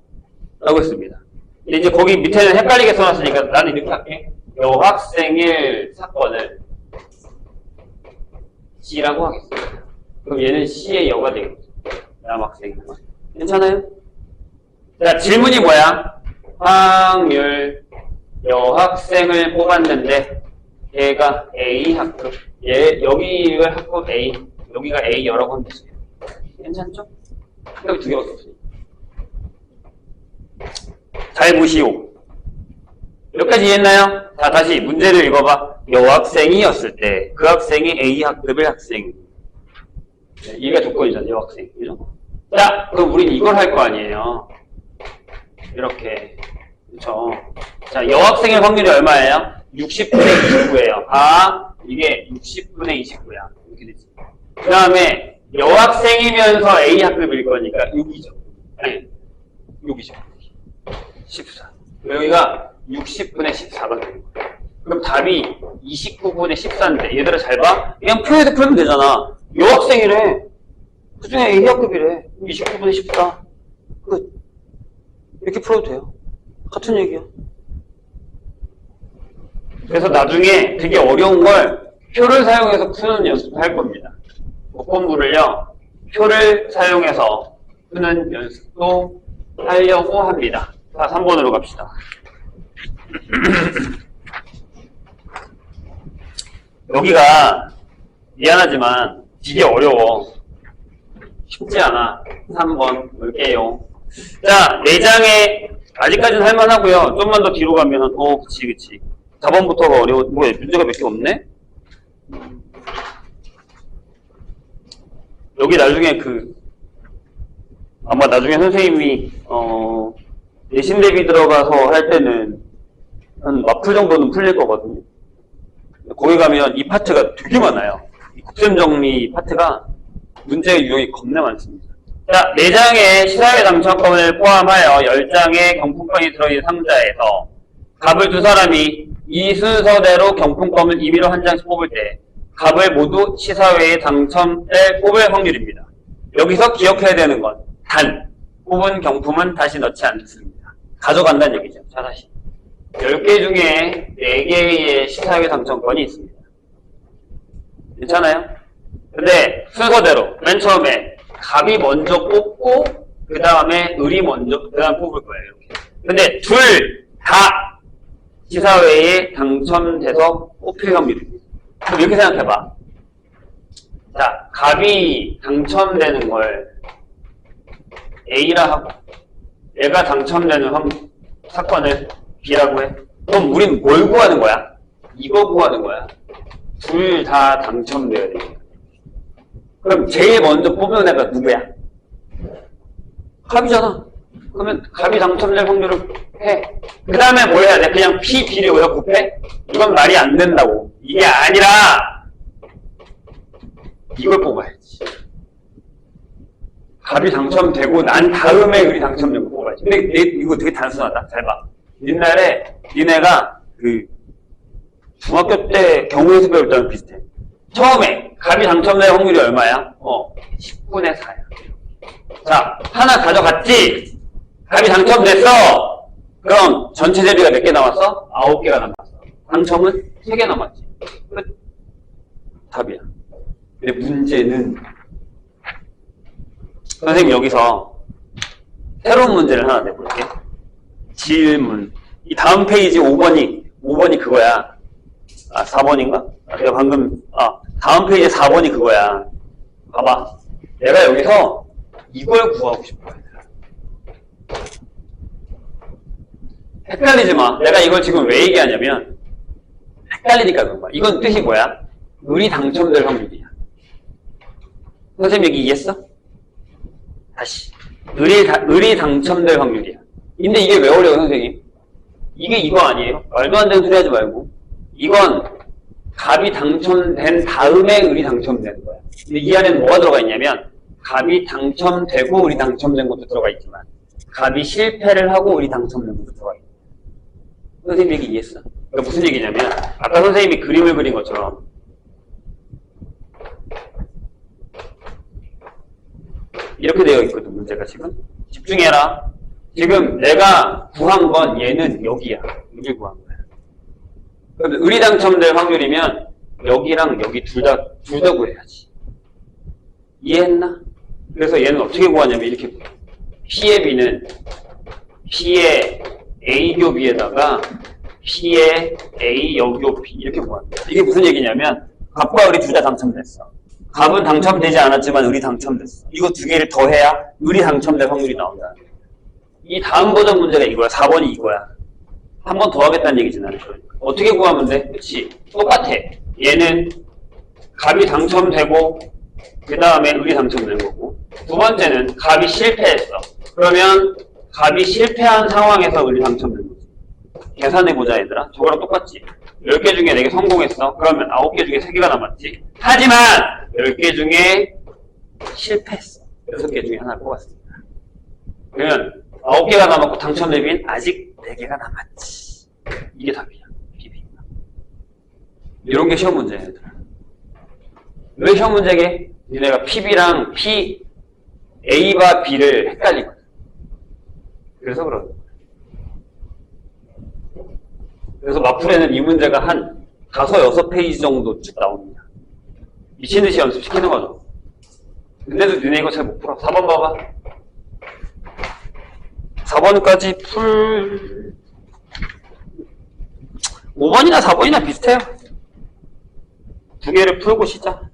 라고 했습니다. 근데 이제 거기 밑에는 헷갈리게 써놨으니까 나는 이렇게 할게. 여학생일 사건을 C라고 하겠습니다. 그럼 얘는 C의 여가 되겠죠. 남학생. 괜찮아요? 자, 질문이 뭐야? 확률 여학생을 뽑았는데 얘가 A 학급, 여기가 학급 A, 여기가 A 여라고 하면 되죠. 괜찮죠? 학급이 두 개밖에 없으니까. 잘 보시오. 여기까지 이해했나요? 자, 다시 문제를 읽어봐. 여학생이었을 때 그 학생이 A 학급의 학생. 이게 조건이잖아요. 여학생. 그죠? 자, 그럼 우린 이걸 할 거 아니에요. 이렇게. 그렇죠. 자, 여학생의 확률이 얼마예요? 60분의 29예요. 아, 이게 60분의 29야. 이렇게 되지. 그 다음에 여학생이면서 A 학급일 거니까 6이죠. 아니, 6이죠. 14. 여기가 60분의 14가 되는 거야. 그럼 답이 29분의 14인데 얘들아 잘 봐. 그냥 표에서 풀면 되잖아. 여학생이래. 그중에 A 학급이래. 29분의 14. 끝. 이렇게 풀어도 돼요. 같은 얘기야. 그래서 나중에 되게 어려운 걸 표를 사용해서 푸는 연습을 할 겁니다. 조건부를요, 표를 사용해서 푸는 연습도 하려고 합니다. 자, 3번으로 갑시다. 여기가 미안하지만 되게 어려워. 쉽지 않아. 3번 볼게요. 자, 4장에 아직까지는 할만하고요. 좀만 더 뒤로 가면 그치. 4번부터가 어려워. 뭐야, 문제가 몇 개 없네? 여기 나중에 아마 나중에 선생님이 내신 대비 들어가서 할 때는 한 마풀 정도는 풀릴 거거든요. 거기 가면 이 파트가 되게 많아요. 이 국셈 정리 파트가 문제 유형이 겁나 많습니다. 자, 4장의 시사회 당첨권을 포함하여 10장의 경품권이 들어있는 상자에서 갑을 두 사람이 이 순서대로 경품권을 임의로 한 장씩 뽑을 때 갑을 모두 시사회에 당첨될 뽑을 확률입니다. 여기서 기억해야 되는 건 단, 뽑은 경품은 다시 넣지 않습니다. 가져간다는 얘기죠. 자, 다시. 10개 중에 4개의 시사회 당첨권이 있습니다. 괜찮아요? 근데 순서대로 맨 처음에 갑이 먼저 뽑고 그 다음에 을이 먼저 그 다음 뽑을 거예요. 이렇게. 근데 둘 다 시사회에 당첨돼서 뽑힐 확률입니다. 그럼 이렇게 생각해봐. 자, 갑이 당첨되는 걸 A라 하고 얘가 당첨되는 사건을 B라고 해. 그럼 우린 뭘 구하는 거야? 이거 구하는 거야. 둘 다 당첨돼야 돼. 그럼 제일 먼저 뽑는 애가 누구야? 갑이잖아. 그러면 갑이 당첨될 확률을 해. 그 다음에 뭐 해야 돼? 그냥 P, B를 여기다 곱해? 이건 말이 안 된다고. 이게 아니라 이걸 뽑아야지. 갑이 당첨되고 난 다음에 을이 당첨된 거 뽑아야지. 근데 이거 되게 단순하다. 잘 봐. 옛날에 니네가 그 중학교 때 경우에서 배울 때랑 비슷해. 처음에 갑이 당첨될 확률이 얼마야? 10분의 4야. 자, 하나 가져갔지? 갑이 당첨됐어! 그럼 전체 재료가 몇 개 남았어? 9개가 남았어. 당첨은 3개 남았지. 끝. 답이야. 근데 문제는 선생님 여기서 새로운 문제를 하나 내볼게. 질문. 이 다음 페이지 5번이 그거야. 4번인가? 내가 방금, 다음 페이지 4번이 그거야. 봐봐. 내가 여기서 이걸 구하고 싶어. 헷갈리지 마. 내가 이걸 지금 왜 얘기하냐면, 헷갈리니까 그런 거야. 이건 뜻이 뭐야? 을이 당첨될 확률이야. 선생님 여기 이해했어? 다시. 을이 당첨될 확률이야. 근데 이게 왜 어려워, 선생님? 이게 이거 아니에요? 말도 안 되는 소리 하지 말고. 이건 갑이 당첨된 다음에 을이 당첨되는 거야. 근데 이 안에는 뭐가 들어가 있냐면 갑이 당첨되고 을이 당첨된 것도 들어가 있지만 갑이 실패를 하고 을이 당첨된 것도 들어가 있는 거야. 선생님 얘기 이해했어? 그러니까 무슨 얘기냐면 아까 선생님이 그림을 그린 것처럼 이렇게 되어 있거든, 문제가 지금. 집중해라. 지금 내가 구한 건 얘는 여기야. 여기 구한 거야. 그럼 을이 당첨될 확률이면 여기랑 여기 둘 다 구해야지. 이해했나? 그래서 얘는 어떻게 구하냐면 이렇게 구해. P의 B는 P의 A 교 B에다가 P의 A 여교 B 이렇게 구합니다. 이게 무슨 얘기냐면 갑과 을이 둘 다 당첨됐어. 갑은 당첨되지 않았지만 을이 당첨됐어. 이거 두 개를 더해야 을이 당첨될 확률이 나온다. 이 다음 버전 문제가 이거야. 4번이 이거야. 한 번 더 하겠다는 얘기지 나는. 어떻게 구하면 돼? 그치? 똑같아. 얘는 갑이 당첨되고 그 다음에 을이 당첨된 거고 두 번째는 갑이 실패했어. 그러면 갑이 실패한 상황에서 을이 당첨된 거지. 계산해보자 얘들아. 저거랑 똑같지? 10개 중에 4개 성공했어. 그러면 9개 중에 3개가 남았지. 하지만 10개 중에 실패했어. 6개 중에 하나를 뽑았습니다. 그러면 9개가 남았고 당첨 대비는 아직 4개가 남았지. 이게 답이야. PB. 이런 게 시험 문제야, 얘들아. 왜 시험 문제게? 니네가 PB랑 A와 B를 헷갈리거든. 그래서 그런 거야. 그래서 마플에는 이 문제가 한 5, 6페이지 정도 쭉 나옵니다. 미친듯이 연습시키는 거죠. 근데도 니네 이거 잘 못 풀어. 4번 봐봐. 4번까지 5번이나 4번이나 비슷해요. 두 개를 풀고 시작.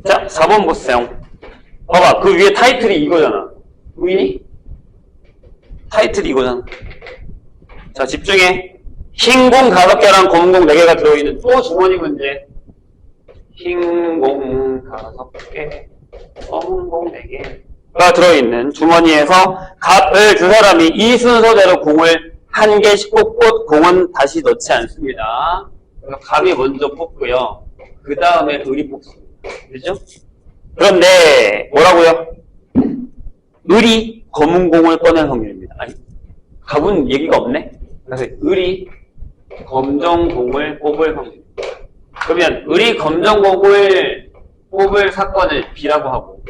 자, 4번 보세요. 봐봐, 그 위에 타이틀이 이거잖아. 보이니? 타이틀이 이거잖아. 자, 집중해. 흰 공 5개랑 검은 공 4개가 들어있는 또 주머니 문제. 흰 공 5개, 검은 공 4개가 들어있는 주머니에서 갑을 두 사람이 이 순서대로 공을 한 개씩 뽑고 공은 다시 넣지 않습니다. 그래서 갑이 먼저 뽑고요. 그 다음에 을이 뽑습니다. 그죠? 그런데 뭐라고요? 을이 검은 공을 꺼낸 확률입니다. 아니, 갑은 얘기가 없네? 그래서 을이 검정공을 뽑을 확률입니다. 그러면 을이 검정공을 뽑을 사건을 B라고 하고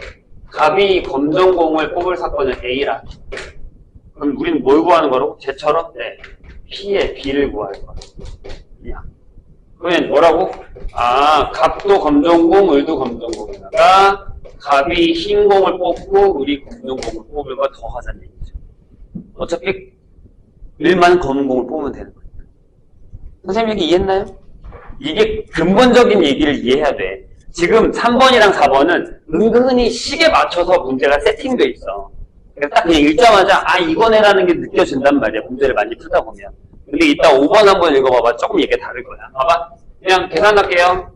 갑이 검정공을 뽑을 사건을 A라. 그럼 우리는 뭘 구하는 거라고? 쟤처럼? 네. P의 B를 구하는 거야. 그러면 뭐라고? 갑도 검정공, 을도 검정공에다가 갑이 흰 공을 뽑고 을이 검정공을 뽑을 거 더 하자는 얘기죠. 어차피 을만 검은 공을 뽑으면 되는 거니까. 선생님 얘기 이해했나요? 이게 근본적인 얘기를 이해해야 돼. 지금 3번이랑 4번은 은근히 식에 맞춰서 문제가 세팅돼 있어. 그래서 딱 그냥 읽자마자 아 이거네라는 게 느껴진단 말이야. 문제를 많이 풀다 보면. 근데 이따 5번 한번 읽어봐봐. 조금 이게 다를 거야. 봐봐. 그냥 계산할게요.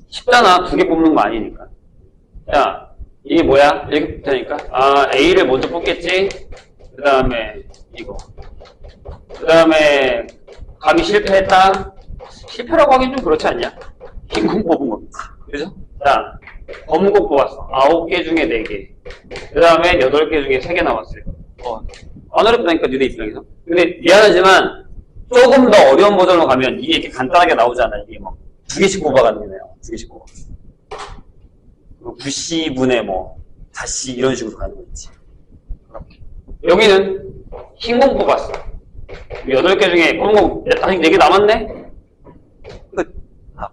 쉽잖아. 2개 뽑는 거 아니니까. 야, 이게 뭐야? 이렇게 붙으니까. 아, A를 먼저 뽑겠지? 그 다음에 이거. 그 다음에 감이 실패했다? 실패라고 하긴 좀 그렇지 않냐? 흰공 뽑은 거. 그죠? 자, 검은공 뽑았어. 9개 중에 4개. 그 다음에 8개 중에 3개 남았어요. 안 어렵다니까, 니네 입장에서. 근데 미안하지만 조금 더 어려운 버전으로 가면 이게 이렇게 간단하게 나오잖아. 이게 뭐 2개씩 뽑아가는 거네요. 2개씩 뽑아. 9C분의 뭐 4C 이런 식으로 가는 거 있지. 여기는 흰공 뽑았어. 8개 중에 검은공 아직 4개 남았네? 끝. 아,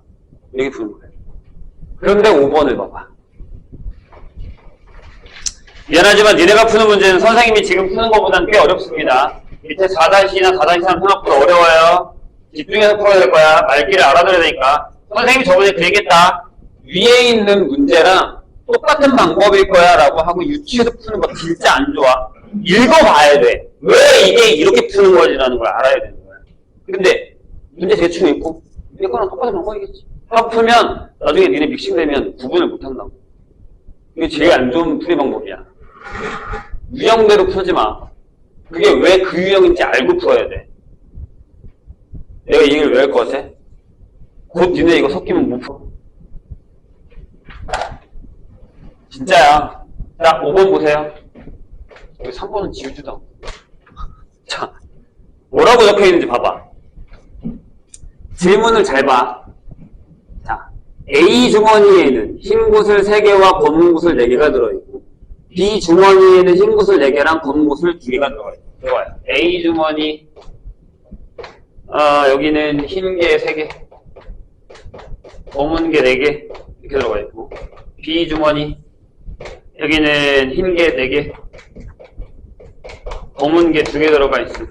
여기 푸는 거예요. 그런데 5번을 봐봐. 미안하지만 니네가 푸는 문제는 선생님이 지금 푸는 것보다는 꽤 어렵습니다. 밑에 4-2나 4-3 생각보다 어려워요. 집중해서 풀어야 될 거야. 말귀를 알아들어야 되니까. 선생님이 저번에 그 얘기했다. 위에 있는 문제랑 똑같은 방법일 거야 라고 하고 유치해서 푸는 거 진짜 안 좋아. 읽어봐야 돼. 왜 이게 이렇게 푸는 거지라는 걸 알아야 되는 거야. 근데 문제 대충 읽고 이거랑 똑같은 방법이겠지. 하고 풀면 나중에 니네 믹싱되면 구분을 못한다고. 이게 제일 안 좋은 풀이 방법이야. 유형대로 풀지 마. 그게 왜 그 유형인지 알고 풀어야 돼. 내가 이 얘기를 왜 할 것 같아? 곧 니네 이거 섞이면 못 풀어. 진짜야. 자, 5번 보세요. 여기 3번은 지우지도 않고. 자, 뭐라고 적혀 있는지 봐봐. 질문을 잘 봐. 자, A 주머니에는 흰 구슬 3개와 검은 구슬 4개가 들어있고, B 주머니에는 흰 구슬 4개랑 검은 구슬 2개가 들어있고. 좋아요. A 주머니, 여기는 흰 게 3개, 검은 게 4개, 이렇게 들어가 있고, B 주머니, 여기는 흰 게 4개, 검은 게 2개 들어가 있어.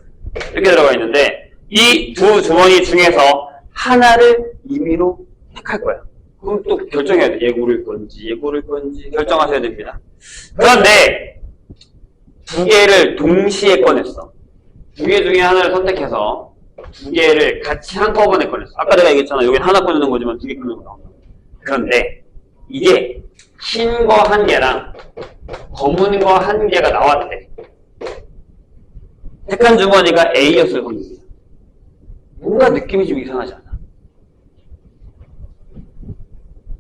이렇게 들어가 있는데, 이 두 주머니 중에서 하나를 임의로 택할 거야. 그럼 또 결정해야 돼. 얘 고를 건지, 얘 고를 건지 결정하셔야 됩니다. 그런데 2개를 동시에 꺼냈어. 2개 중에 하나를 선택해서 2개를 같이 한꺼번에 꺼냈어. 아까 내가 얘기했잖아. 여기 하나 꺼내는 거지만 2개 꺼내는 거 나온다. 그런데 이게 흰 거 1개랑 검은 거 1개가 나왔대. 택한 주머니가 A였을 확률이야. 뭔가 느낌이 좀 이상하지 않아?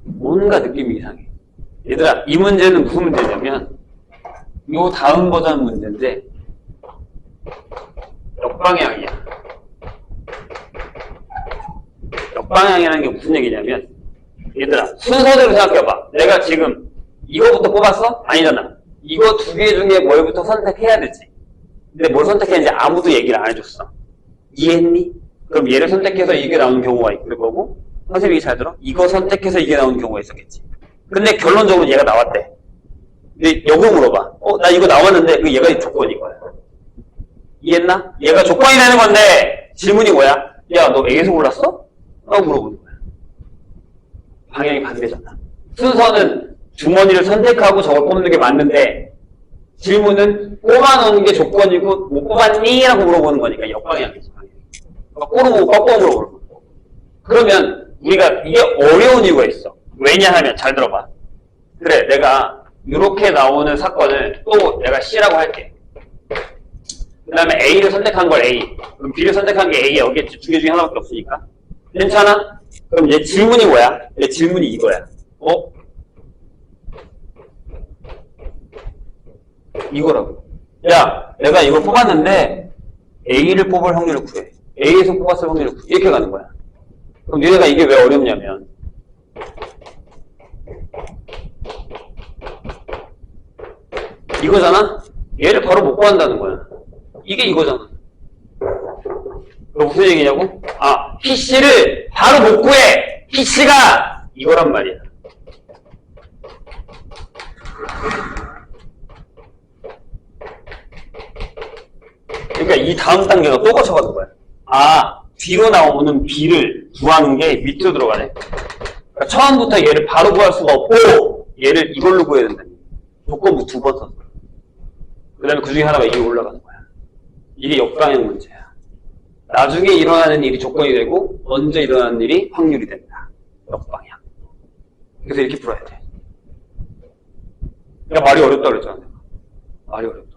뭔가 느낌이 이상해. 얘들아, 이 문제는 무슨 문제냐면 요 다음 버전 문제인데 역방향이야. 역방향이라는 게 무슨 얘기냐면 얘들아, 순서대로 생각해봐. 내가 지금 이거부터 뽑았어? 아니잖아. 이거 2개 중에 뭘부터 선택해야 되지. 근데 뭘 선택했는지 아무도 얘기를 안 해줬어. 이해했니? 그럼 얘를 선택해서 이게 나오는 경우가 있을 거고, 선생님이 잘 들어? 이거 선택해서 이게 나오는 경우가 있었겠지. 근데 결론적으로 얘가 나왔대. 근데 역으로 물어봐. 나 이거 나왔는데 그 얘가 조건인 거야. 이해했나? 얘가 조건이 되는 건데 질문이 뭐야? 야, 너 A에서 골랐어? 라고 물어보는 거야. 방향이 반대잖아. 순서는 주머니를 선택하고 저걸 뽑는 게 맞는데 질문은 뽑아놓는 게 조건이고 못 뽑았니? 라고 물어보는 거니까 역방향이지. 꼬르고 꺾어 물어보는 거야. 그러면 우리가 이게 어려운 이유가 있어. 왜냐하면 잘 들어봐. 그래, 내가 이렇게 나오는 사건을 또 내가 C라고 할게. 그 다음에 A를 선택한 걸 A. 그럼 B를 선택한 게 A 여기겠지. 2개 중에 하나밖에 없으니까. 괜찮아? 그럼 얘 질문이 뭐야? 얘 질문이 이거야. 이거라고. 야, 내가 이걸 뽑았는데 A를 뽑을 확률을 구해. A에서 뽑았을 확률을 구해. 이렇게 가는 거야. 그럼 니네가 이게 왜 어렵냐면 이거잖아? 얘를 바로 못 구한다는 거야. 이게 이거잖아. 그럼 무슨 얘기냐고? PC를 바로 못 구해! PC가 이거란 말이야. 그러니까 이 다음 단계가 또 거쳐가는 거야. 뒤로 나오는 B를 구하는 게 밑으로 들어가네. 그러니까 처음부터 얘를 바로 구할 수가 없고 얘를 이걸로 구해야 된다. 조건부 2번 썼어. 그 다음에 그 중에 하나가 이리 올라가는 거야. 이게 역방향 문제야. 나중에 일어나는 일이 조건이 되고 먼저 일어나는 일이 확률이 된다. 역방향. 그래서 이렇게 풀어야 돼. 그러니까 말이 어렵다 그랬잖아. 내가. 말이 어렵다.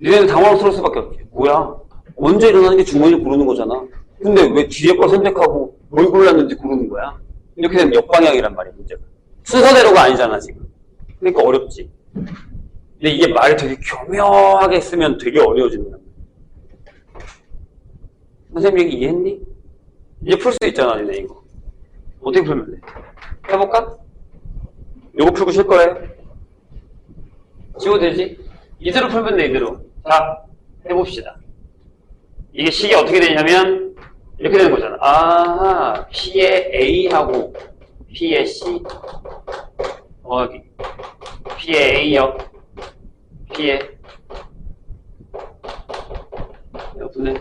니네는 당황스러울 수밖에 없지. 뭐야? 먼저 일어나는 게 주머니 고르는 거잖아. 근데 왜 뒤에 걸 선택하고 뭘 골랐는지 고르는 거야? 이렇게 되면 역방향이란 말이야, 문제가. 순서대로가 아니잖아, 지금. 그러니까 어렵지. 근데 이게 말이 되게 교묘하게 쓰면 되게 어려워지는 거야. 선생님 얘기 이해했니? 이제 풀 수 있잖아, 니네 이거. 어떻게 풀면 돼? 해볼까? 요거 풀고 쉴 거예요? 지워도 되지? 이대로 풀면 돼, 이대로. 자, 해봅시다. 이게 식이 어떻게 되냐면, 이렇게 되는 거잖아. 아하, P의 A하고 P의 C 더하기 P의 A역 P의 여분의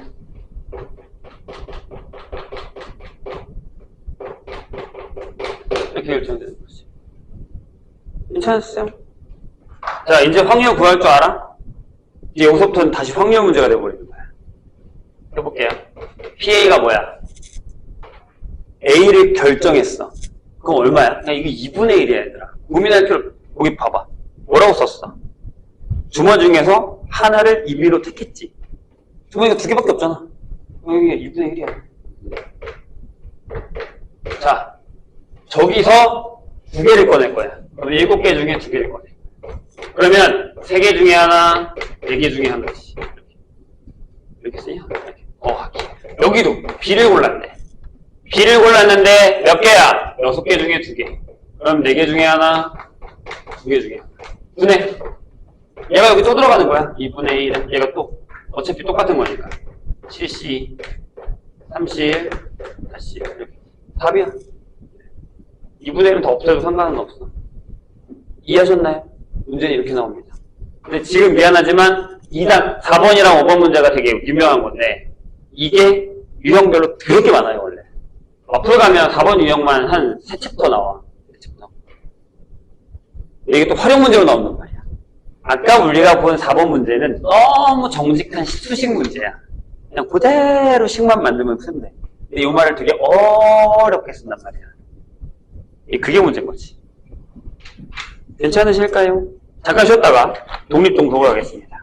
이렇게 결정되는 거지. 괜찮았어요? 자, 이제 확률 구할 줄 알아? 이제 여기서부터는 다시 확률 문제가 돼버리는 거야. 해볼게요. PA가 뭐야? A를 결정했어. 그럼 얼마야? 그냥 이게 2분의 1이야, 얘들아. 고민할 필요, 거기 봐봐. 뭐라고 썼어? 주머 중에서 하나를 임의로 택했지. 주머니가 2개밖에 없잖아. 여기 2분의 1이야. 자, 저기서 2개를 꺼낼 거야. 그럼 7개 중에 2개를 꺼내. 그러면 3개 중에 하나, 4개 중에 하나씩. 이렇게 쓰냐? 이렇게. 여기도 B를 골랐네. B를 골랐는데 몇 개야? 6개 중에 2개. 그럼 4개 중에 하나, 2개 중에 하나. 분해. 얘가 여기 또 들어가는 거야. 2분의 1은 얘가 또 어차피 똑같은 거니까. 7C, 30, 4C 이렇게. 답이야. 2분의 1은 더 없어도 상관은 없어. 이해하셨나요? 문제는 이렇게 나옵니다. 근데 지금 미안하지만 2단, 4번이랑 5번 문제가 되게 유명한 건데 이게 유형별로 되게 많아요, 원래. 앞으로 가면 4번 유형만 한 3챕터 나와. 3챕터. 이게 또 활용 문제로 나온단 말이야. 아까 우리가 본 4번 문제는 너무 정직한 수식 문제야. 그냥 그대로 식만 만들면 푼대. 근데 이 말을 되게 어렵게 쓴단 말이야. 그게 문제인 거지. 괜찮으실까요? 잠깐 쉬었다가 독립동속을 하겠습니다.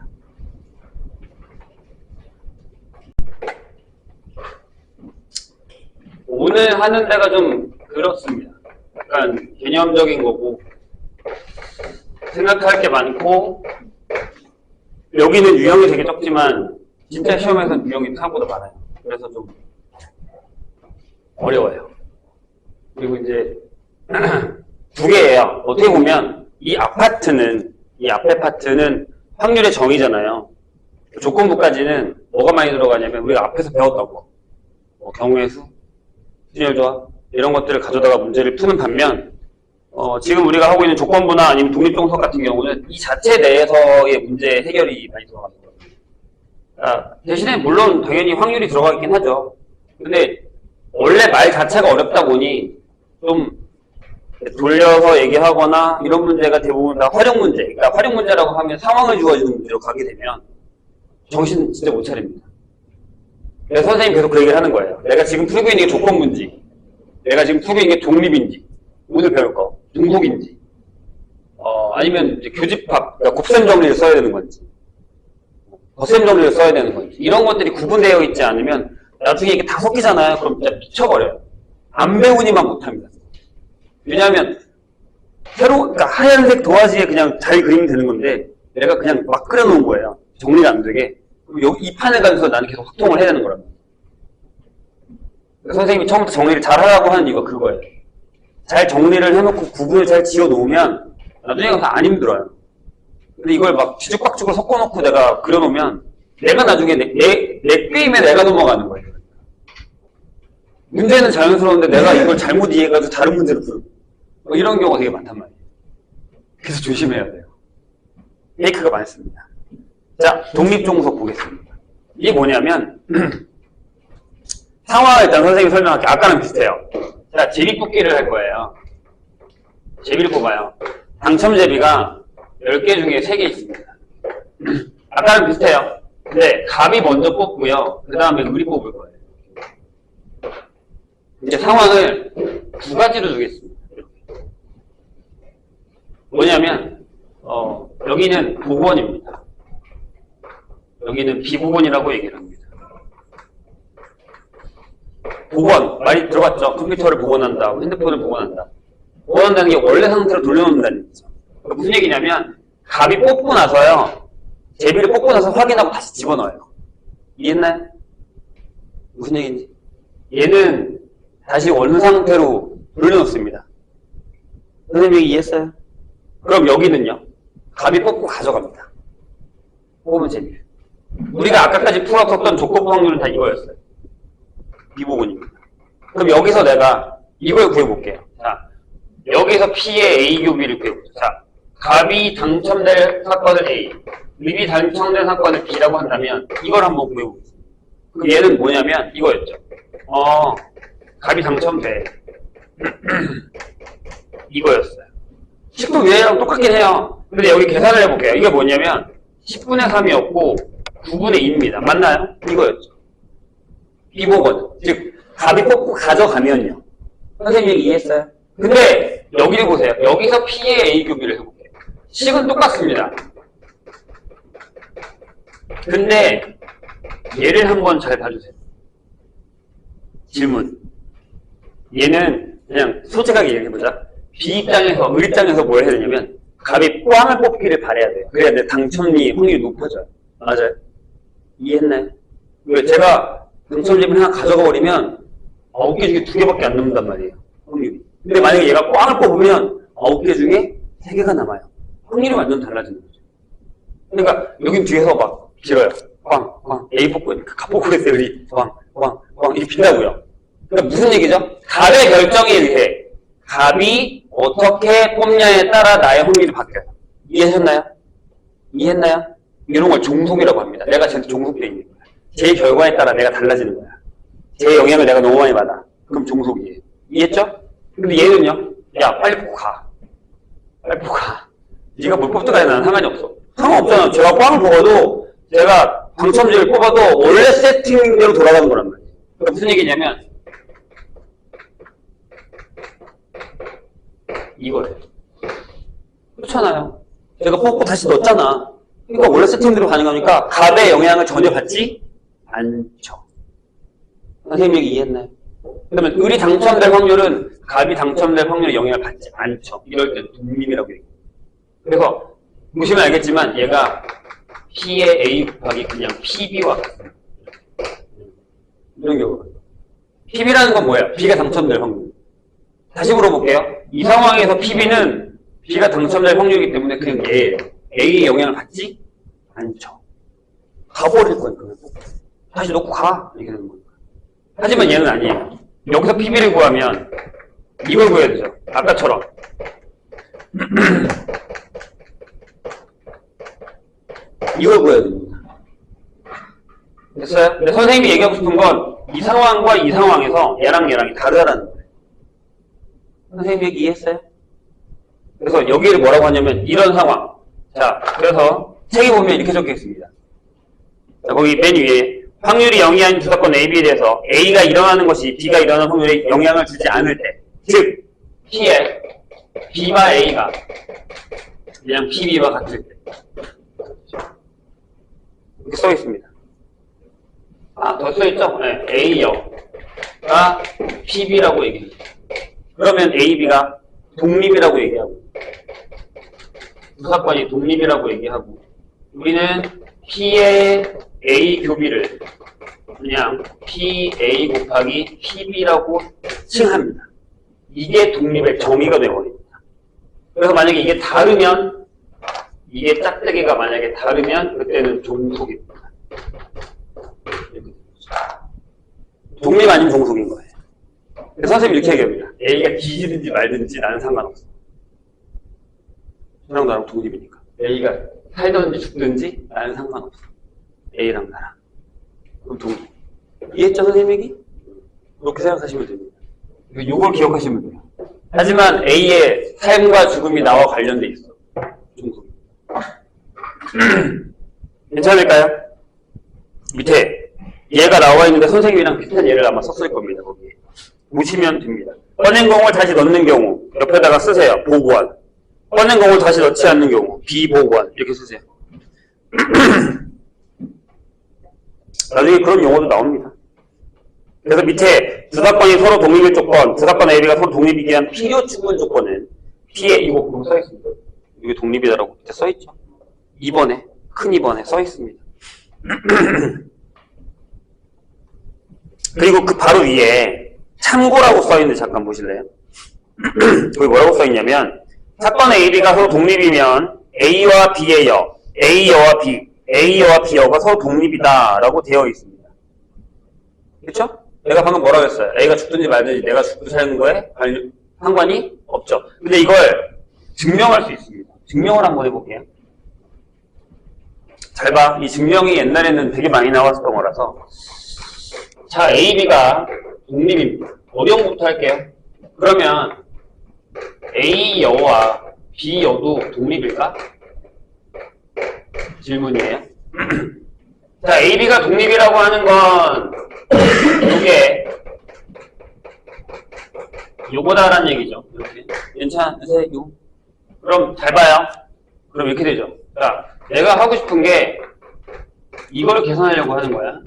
오늘 하는 데가 좀 그렇습니다. 약간 개념적인 거고 생각할 게 많고 여기는 유형이 되게 적지만 진짜 시험에서는 유형이 생각보다 많아요. 그래서 좀 어려워요. 그리고 이제 2개예요. 어떻게 보면 이 앞에 파트는 확률의 정의잖아요. 조건부까지는 뭐가 많이 들어가냐면 우리가 앞에서 배웠다고 경우의 수, 수열 조합 이런 것들을 가져다가 문제를 푸는 반면 지금 우리가 하고 있는 조건부나 아니면 독립동석 같은 경우는 이 자체 내에서의 문제 해결이 많이 들어가는 거예요. 대신에 물론 당연히 확률이 들어가긴 하죠. 근데 원래 말 자체가 어렵다 보니 좀 돌려서 얘기하거나 이런 문제가 대부분 다 활용 문제. 그러니까 활용 문제라고 하면 상황을 주어지는 문제로 가게 되면 정신 진짜 못 차립니다. 그래서 선생님이 계속 그 얘기를 하는 거예요. 내가 지금 풀고 있는 게 조건문지, 내가 지금 풀고 있는 게 독립인지, 오늘 배울 거, 등속인지, 아니면 이제 교집합, 그러니까 곱셈 정리를 써야 되는 건지, 덧셈 정리를 써야 되는 건지, 이런 것들이 구분되어 있지 않으면 나중에 이게 다 섞이잖아요. 그럼 진짜 미쳐버려요. 안 배우니만 못합니다. 왜냐하면 그러니까 하얀색 도화지에 그냥 잘 그리면 되는 건데 내가 그냥 막 그려놓은 거예요. 정리가 안 되게. 그럼 여기 이 판에 가면서 나는 계속 확통을 해야 되는 거라고. 선생님이 처음부터 정리를 잘 하라고 하는 이유가 그거예요. 잘 정리를 해놓고 구분을 잘 지어놓으면 나중에 가서 안 힘들어요. 근데 이걸 막 뒤죽박죽을 섞어놓고 내가 그려놓으면 내가 나중에 내 게임에 내가 넘어가는 거예요. 문제는 자연스러운데 내가 이걸 잘못 이해해가지고 다른 문제를 부르고 이런 경우가 되게 많단 말이에요. 그래서 조심해야 돼요. 페이크가 많습니다. 자, 독립종속 보겠습니다. 이게 뭐냐면 상황을 일단 선생님이 설명할게요. 아까랑 비슷해요. 자, 제비 뽑기를 할 거예요. 제비를 뽑아요. 당첨 제비가 10개 중에 3개 있습니다. 아까랑 비슷해요. 근데 갑이 먼저 뽑고요. 그 다음에 을이 뽑을 거예요. 이제 상황을 2가지로 주겠습니다. 뭐냐면 여기는 복원입니다. 여기는 비복원이라고 얘기를 합니다. 복원, 말이 들어봤죠? 컴퓨터를 복원한다, 핸드폰을 복원한다. 복원한다는 게 원래 상태로 돌려놓는다는 얘기죠. 무슨 얘기냐면 갑이 뽑고 나서요, 제비를 뽑고 나서 확인하고 다시 집어넣어요. 이해했나요? 무슨 얘기인지. 얘는 다시 원상태로 돌려놓습니다. 선생님이 이해했어요? 그럼 여기는요, 갑이 뽑고 가져갑니다. 뽑으면 제비. 우리가 아까까지 풀었었던 조건 확률은 다 이거였어요. 비복원입니다. 그럼 여기서 내가 이걸 구해볼게요. 자, 여기서 P의 A 교비를 구해보죠. 자, 갑이 당첨될 사건을 A, 을이 당첨될 사건을 B라고 한다면 이걸 한번 구해보겠습니다. 그럼 얘는 뭐냐면 이거였죠. 갑이 당첨돼. 이거였어요. 10분 위에랑 똑같긴 해요. 근데 여기 계산을 해볼게요. 이게 뭐냐면 10분의 3이었고 9분의 2입니다. 맞나요? 이거였죠. 비복원. 즉 갑이 뽑고 가져가면요. 선생님이 이해했어요? 근데 여기를 보세요. 여기서 P의 A 교비를 해볼게요. 식은 똑같습니다. 근데 얘를 한번 잘 봐주세요. 질문. 얘는 그냥 솔직하게 얘기해보자. B 입장에서, 을 입장에서 뭘 해야 되냐면 갑이 꽝을 뽑기를 바라야 돼요. 그래야 내 당첨리 확률이 높아져요. 맞아요? 이해했나요? 왜 제가 당첨집을 하나 가져가 버리면 9개 중에 2개밖에 안 남는단 말이에요. 확률이. 근데 만약에 얘가 꽝을 뽑으면 9개 중에 3개가 남아요. 확률이 완전 달라지는 거죠. 그러니까 여긴 뒤에서 막 빌어요. 꽝, 꽝. A 뽑고, 갑 뽑고 있어요. 우리 꽝, 꽝, 꽝. 이렇게 빈다고요. 그러니까 무슨 얘기죠? 갑의 결정에 의해 갑이 어떻게 뽑냐에 따라 나의 확률이 바뀌어요. 이해하셨나요? 이해했나요? 이런 걸 종속이라고 합니다. 내가 쟤한테 종속되어 있는 거야. 제 결과에 따라 내가 달라지는 거야. 제 영향을 내가 너무 많이 받아. 그럼 종속이에요. 이해했죠? 근데 얘는요? 야, 빨리 뽑고 가. 빨리 뽑고 가. 네가 뭘 뽑든가 나는 상관이 없어. 상관없잖아. 제가 꽝을 뽑아도, 제가 당첨지를 뽑아도 원래 세팅대로 돌아가는 거란 말이에요. 그러니까 무슨 얘기냐면 이거래요. 그렇잖아요. 제가 뽑고 다시 넣었잖아. 그러니까 원래 세팅대로 가능하니까 갑의 영향을 전혀 받지 않죠. 선생님 얘기 이해했나요? 그러면 을이 당첨될 확률은 갑이 당첨될 확률에 영향을 받지 않죠. 이럴 땐 독립이라고 얘기해요. 그래서 보시면 알겠지만 얘가 P의 A 곱하기 그냥 PB와 같습니다. 이런 경우가. PB라는 건 뭐예요? B가 당첨될 확률. 다시 물어볼게요. 이 상황에서 PB는 B가 당첨될 확률이기 때문에 그냥 얘예요. A의 영향을 받지 않죠. 가버릴 거니까. 다시 놓고 가. 이렇게 되는 거니까. 하지만 얘는 아니에요. 여기서 PB를 구하면 이걸 구해야 되죠. 아까처럼. 이걸 구해야 됩니다. 됐어요? 근데 선생님이 얘기하고 싶은 건 이 상황과 이 상황에서 얘랑 얘랑이 다르다는 거예요. 선생님 얘기 이해했어요? 그래서 여기를 뭐라고 하냐면 이런 상황. 자, 그래서 책에 보면 이렇게 적혀 있습니다. 자, 거기 맨 위에 확률이 0이 아닌 두 사건 A, B에 대해서 A가 일어나는 것이 B가 일어나는 확률에 영향을 주지 않을 때, 즉 P에 B와 A가 그냥 PB와 같을 때 이렇게 써 있습니다. 더 써 있죠? 네, A여가 PB라고 얘기합니다. 그러면 A, B가 독립이라고 얘기하고 두 사건이 독립이라고 얘기하고 우리는 P의 A 교비를 그냥 PA 곱하기 PB라고 칭합니다. 이게 독립의 정의가 되어버립니다. 그래서 만약에 이게 다르면 이게 짝대기가 만약에 다르면 그때는 종속입니다. 독립 아닌 종속인 거예요. 그래서 선생님이 이렇게 얘기합니다. A가 뒤지든지 말든지 나는 상관없어. 저랑 나랑 독립이니까. A가 살든지 죽든지 나는 상관없어. A랑 나랑. 그럼 독립. 이해했죠, 선생님 얘기? 그렇게 생각하시면 됩니다. 요걸 기억하시면 돼요. 하지만 A의 삶과 죽음이 나와 관련돼 있어. 종속. 괜찮을까요? 밑에 얘가 나와 있는데 선생님이랑 비슷한 예를 아마 썼을 겁니다. 거기에. 보시면 됩니다. 꺼낸 공을 다시 넣는 경우 옆에다가 쓰세요. 보고한. 꺼낸 공을 다시 넣지 않는 경우 비보고한. 이렇게 쓰세요. 나중에 그런 용어도 나옵니다. 그래서 밑에 두 사건이 서로 독립일 조건, 두 사건 AB가 서로 독립이기 위한 필요 충분 조건은 P에 이거 보고 써 있습니다. 이게 독립이다라고 밑에 써 있죠. 2번에 큰 2번에 써 있습니다. 그리고 그 바로 위에 참고라고 써 있는데 잠깐 보실래요? 거기 뭐라고 써 있냐면 사건 AB가 서로 독립이면 A와 B의 여, A여와 B여가 서로 독립이다라고 되어 있습니다. 그렇죠? 내가 방금 뭐라고 했어요? A가 죽든지 말든지 내가 죽고 사는 거에 상관이 없죠. 근데 이걸 증명할 수 있습니다. 증명을 한번 해볼게요. 잘 봐. 이 증명이 옛날에는 되게 많이 나왔었던 거라서. 자, A, B가 독립입니다. 어려운 것부터 할게요. 그러면 A 여와 B 여도 독립일까? 질문이에요. 자, A, B가 독립이라고 하는 건 요거다라는 얘기죠. 이렇게. 괜찮으세요? 그럼 잘 봐요. 그럼 이렇게 되죠. 자, 내가 하고 싶은 게 이걸 계산하려고 하는 거야.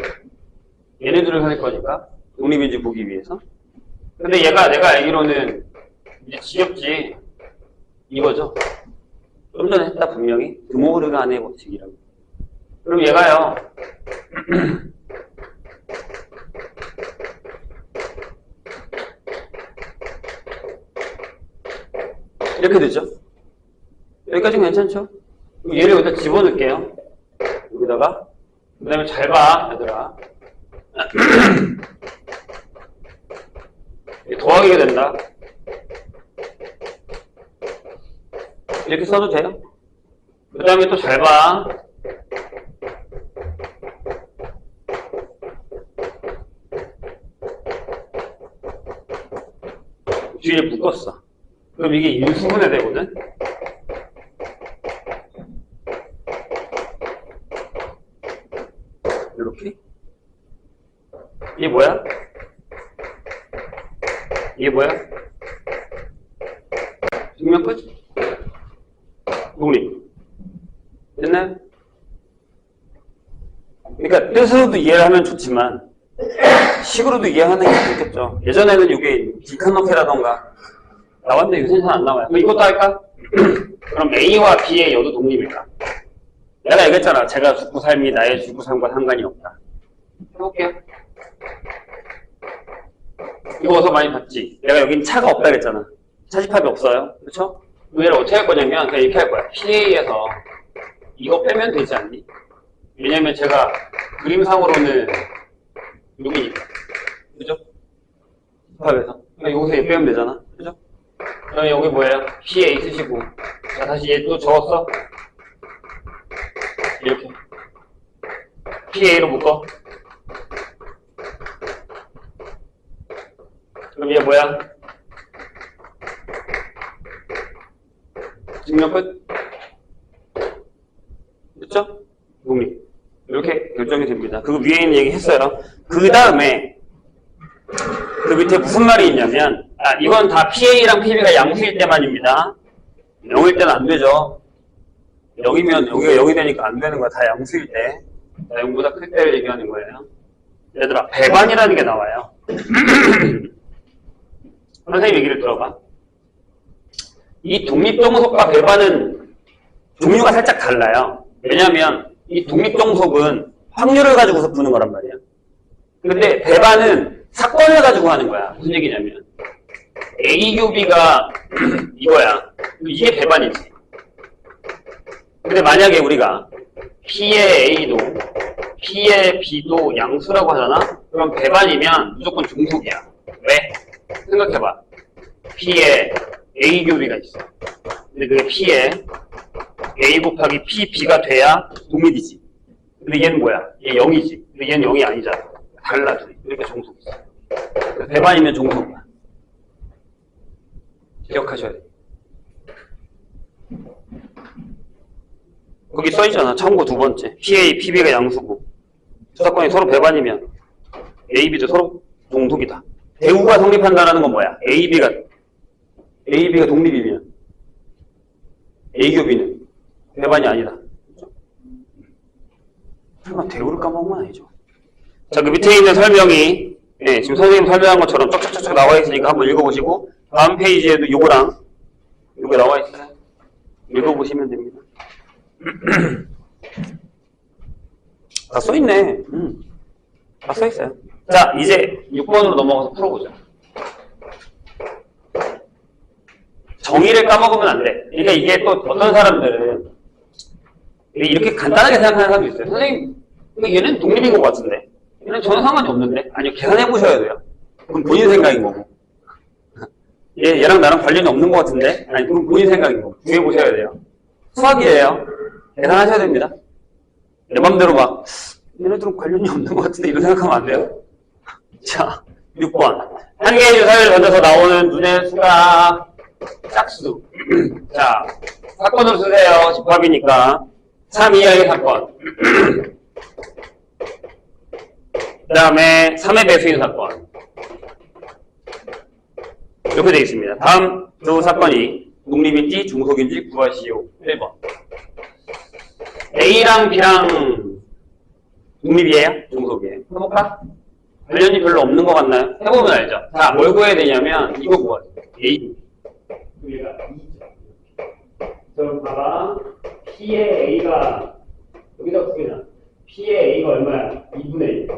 얘네들을 할 거니까. 독립인지 보기 위해서. 근데 얘가 내가 알기로는 이제 지겹지. 이거죠. 좀 전에 했다 분명히. 드모르가 안의 법칙이라고. 그럼 얘가요. 이렇게 되죠. 여기까지는 괜찮죠? 얘를 여기다 집어넣을게요. 여기다가. 그 다음에 잘 봐, 얘들아. 더하기가 된다. 이렇게 써도 돼요. 그 다음에 또 잘 봐. 뒤에 묶었어. 그럼 이게 인수분해 되거든? 이렇게? 이게 뭐야? 이게 뭐야? 증명 끝? 독립. 됐나요? 그러니까 뜻으로도 이해를 하면 좋지만 식으로도 이해하는 게 좋겠죠. 예전에는 이게 디칸노케라던가 나왔는데 요새는 잘 안 나와요. 그럼 이것도 할까? 그럼 A와 B의 여도 독립일까? 내가 얘기했잖아. 제가 죽고 삶이 나의 죽고 삶과 상관이 없다. 해볼게요. 이거 어서 많이 봤지? 내가 여긴 차가 없다 그랬잖아. 차집합이 없어요. 그렇죠? 얘를 어떻게 할 거냐면 그냥 이렇게 할 거야. PA에서 이거 빼면 되지 않니? 왜냐면 제가 그림상으로는 여기니까. 그죠? 집합에서. 그러니까 여기서 얘 빼면 되잖아. 그죠? 그럼 여기 뭐예요? PA 쓰시고. 자, 다시 얘 또 적었어? 이렇게. PA로 묶어. 그럼 얘 뭐야? 증명 끝? 됐죠? 독립. 이렇게 결정이 됩니다. 그 위에 있는 얘기 했어요. 그 다음에 그 밑에 무슨 말이 있냐면 이건 다 PA랑 PB가 양수일 때만입니다. 0일 때는 안 되죠. 0이면 여기가 0이 되니까 안 되는 거야. 다 양수일 때. 자, 0보다 클 때를 얘기하는 거예요. 얘들아, 배반이라는 게 나와요. 선생님 얘기를 들어봐. 이 독립종속과 배반은 종류가 살짝 달라요. 왜냐하면 이 독립종속은 확률을 가지고서 푸는 거란 말이야. 근데 배반은 사건을 가지고 하는 거야. 무슨 얘기냐면 A, U, B가 이거야. 이게 배반이지. 근데 만약에 우리가 P의 A도 P의 B도 양수라고 하잖아? 그럼 배반이면 무조건 종속이야. 왜? 생각해봐. P에 A, U, B가 있어. 근데 그게 P에 A 곱하기 P, B가 돼야 독립이지. 근데 얘는 뭐야? 얘 0이지. 근데 얘는 0이 아니잖아. 달라, 둘이. 이렇게 종속이 있어. 배반이면 종속이야. 기억하셔야 돼요. 거기 써있잖아. 참고 두 번째. PA, PB가 양수고 수사권이 서로 배반이면 A, B도 서로 동독이다. 대우가 성립한다는 건 뭐야? AB가 독립이면 A교 B는 배반이 아니다. 설마 대우를 까먹은 건 아니죠. 자, 그 밑에 있는 설명이 지금 선생님 설명한 것처럼 쫙쫙쫙 나와 있으니까 한번 읽어보시고 다음 페이지에도 요거랑 요게 나와 있어요. 읽어보시면 됩니다. 다 써있네. 다 써있어요. 자, 이제 6번으로 넘어가서 풀어보자. 정의를 까먹으면 안 돼. 그러니까 이게 또 어떤 사람들은 이렇게 간단하게 생각하는 사람도 있어요. 선생님, 얘는 독립인 것 같은데. 얘는 전혀 상관이 없는데. 아니요, 계산해 보셔야 돼요. 그럼 본인 생각인 거고. 얘랑 나랑 관련이 없는 것 같은데. 아니, 그럼 본인 생각인 거고. 구해 보셔야 돼요. 수학이에요. 계산하셔야 됩니다. 내 맘대로 막 얘네들은 관련이 없는 것 같은데 이런 생각하면 안 돼요. 자, 6번. 한 개의 주사위를 던져서 나오는 눈의 수가 짝수. 자, 사건으로 쓰세요. 집합이니까. 3 이하의 사건. 그 다음에 3의 배수인 사건. 이렇게 되어 있습니다. 다음 두 사건이 독립인지 중속인지 구하시오. 1번. A랑 B랑 독립이에요? 중속이에요? 해볼까? 관련이 별로 없는 것 같나요? 해보면 알죠? 자, 뭘 구해야 되냐면 이거 구하죠. A. 우리가 2죠. 그럼 봐봐. P의 A가 여기다 구해놔. P의 A가 얼마야? 2분의 1.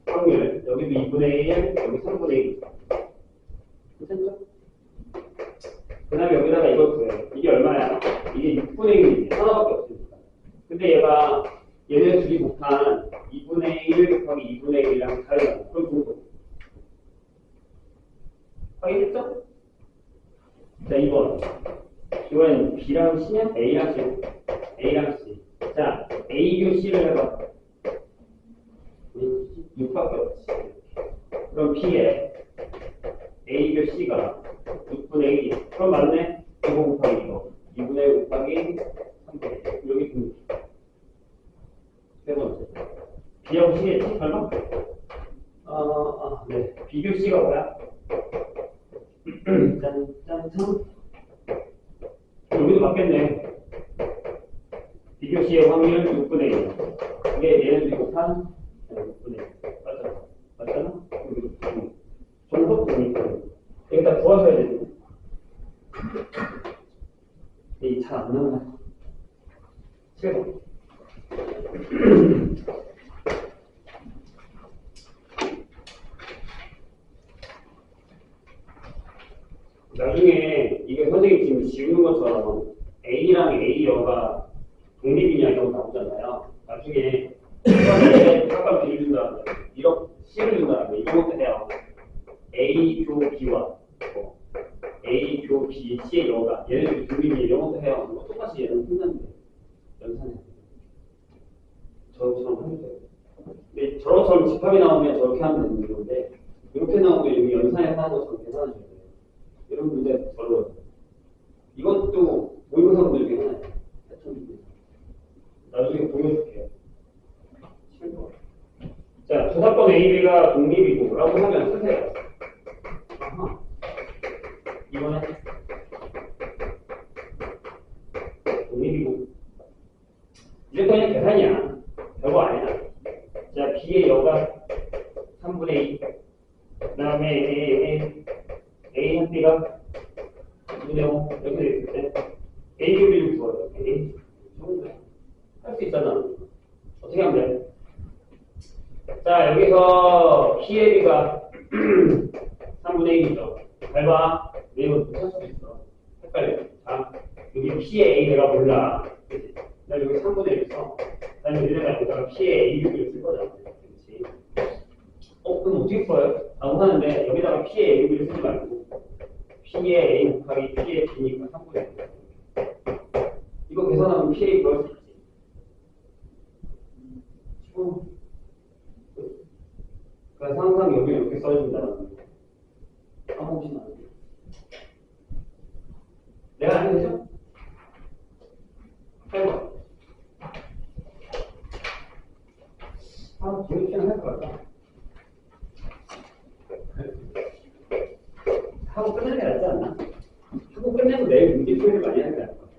확률. 여기도 2분의 1, 여기 3분의 1. 괜찮죠? 그 다음에 여기다가 이걸 구해요. 이게 얼마야? 이게 6분의 1이지. 하나밖에 없으니까. 근데 얘네 둘이 곱한 2분의 1 곱하기 2분의 1이랑 다르다. 그럼 중속. 확인했죠? 자, 2번. 이건 B랑 C냐? A랑 C. A랑 C. 자, A교 C를 해봐. 6밖에 없지. 그럼 P에 A교 C가 6분의 1이야. 그럼 맞네? 이거 곱하기 이거. 2분의 1 곱하기 3분의 1. 여기 등록. 세 번째. B하고 C겠지? 설마? 네. B교 C가 뭐야? 짠짠짠. 여기도 맞겠네. B교 C의 확률 6분의 1. 이게 얘네들이 곱한 6분의 1. 맞잖아. 맞잖아? 정석 독립. 여기다 구하셔야 되는데. 이 잘 안 나오네. 7번. 나중에 이게 선생님 지금 지우는 것처럼 A랑 A여가 독립이냐 이런 거 나오잖아요. 나중에 잠깐 B를 준다, 이렇게 C를 준다, 이런 것도 해요. A 교 B와 A 교 B, C의 여가 얘네들이 독립이 이런 것도 해요. 뭐 똑같이 얘는 끝났는데 연산해. 저처럼 하면 돼요. 근데 저처럼 집합이 나오면 저렇게 하면 되는 건데 이렇게 나오면 여기 연산해서 하는 것처럼 계산하셔야 돼요. 이런 문제 별로. 이것도 모의고사 문제 중에 하나예요. 나중에 보여줄게요. 7번. 자, 조사건 AB가 독립이고 라고 하면 쓰세요. 아하. 이번에 독립이고 이제 그냥 계산이야. 별거 아니야. 자, B의 여가 3분의 2. 그 다음에 A는 B가 2분의 5. 이렇게 돼 있을 때 A 교비를 구해요. A. 할 수 있잖아. 어떻게 하면 돼? 자, 여기서 P의 B가 3분의 1이죠. 잘 봐. 이거 붙일 수도 있어. 헷갈려. 자, 여기 P의 A 내가 몰라. 그치? 나 여기 3분의 1 있어. 난 여기다가 여기다가 P의 A 교비를 쓸 거잖아. 그렇지? 그럼 어떻게 써요? 라고 하는데 여기다가 P의 A 교비를 쓰지 말고 P의 A 곱하기 P의 B니까 3분의 1. 이거 계산하면 P의 구할 수 있지. 그래서 항상 여기 이렇게 써준다는 거. 까먹으시면 안 돼요. 한번 독립시행 할 것 같다. 하고 끝내는 게 낫지 않나? 하고 끝내고 내일 문제 풀이를 많이 하는 게 나을 것 같아.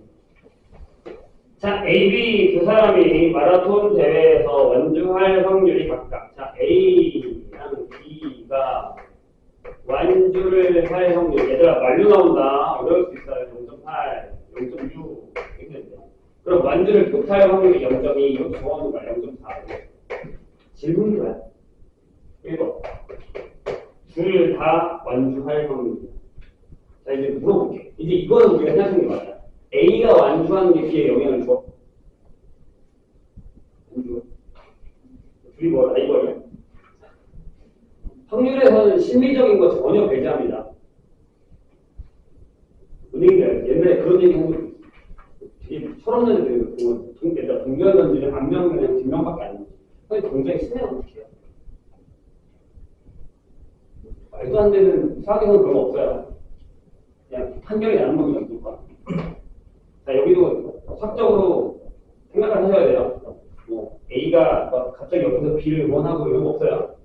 자, A, B 두 사람이 마라톤 대회에서 완주할 확률이 각각. 자, A랑 B가 완주를 할 확률. 얘들아, 만료 나온다. 어려울 수 있어요. 0.8, 0.6. 이렇게 돼요. 그럼 완주를 못할 확률이 0.2. 이것도 정하는 거야. 0.4. 질문이 뭐야? 1번. 둘 다 완주할 확률. 자, 이제 물어볼게. 이제 이거는 우리가 생각하는 게 맞아. A가 완주하는 게 B에 영향을 줘? 안 줘. 둘이 뭐라 이거를? 확률에서는 심리적인 거 전혀 배제합니다. 은행들 옛날에 그런 얘기 한 적이 있어. 되게 철없는 애들, 동결 던지는 안면 그냥 뒷면밖에 안 돼. 근데 동작이 심해요, 어떻게 해요? 말도 안 되는 수학에서는 그런 거 없어요. 그냥 판결이 나는 거죠, 무조건. 자, 여기도 수학적으로 생각을 하셔야 돼요. 뭐 A가 갑자기 옆에서 B를 원하고 이런 거 없어요.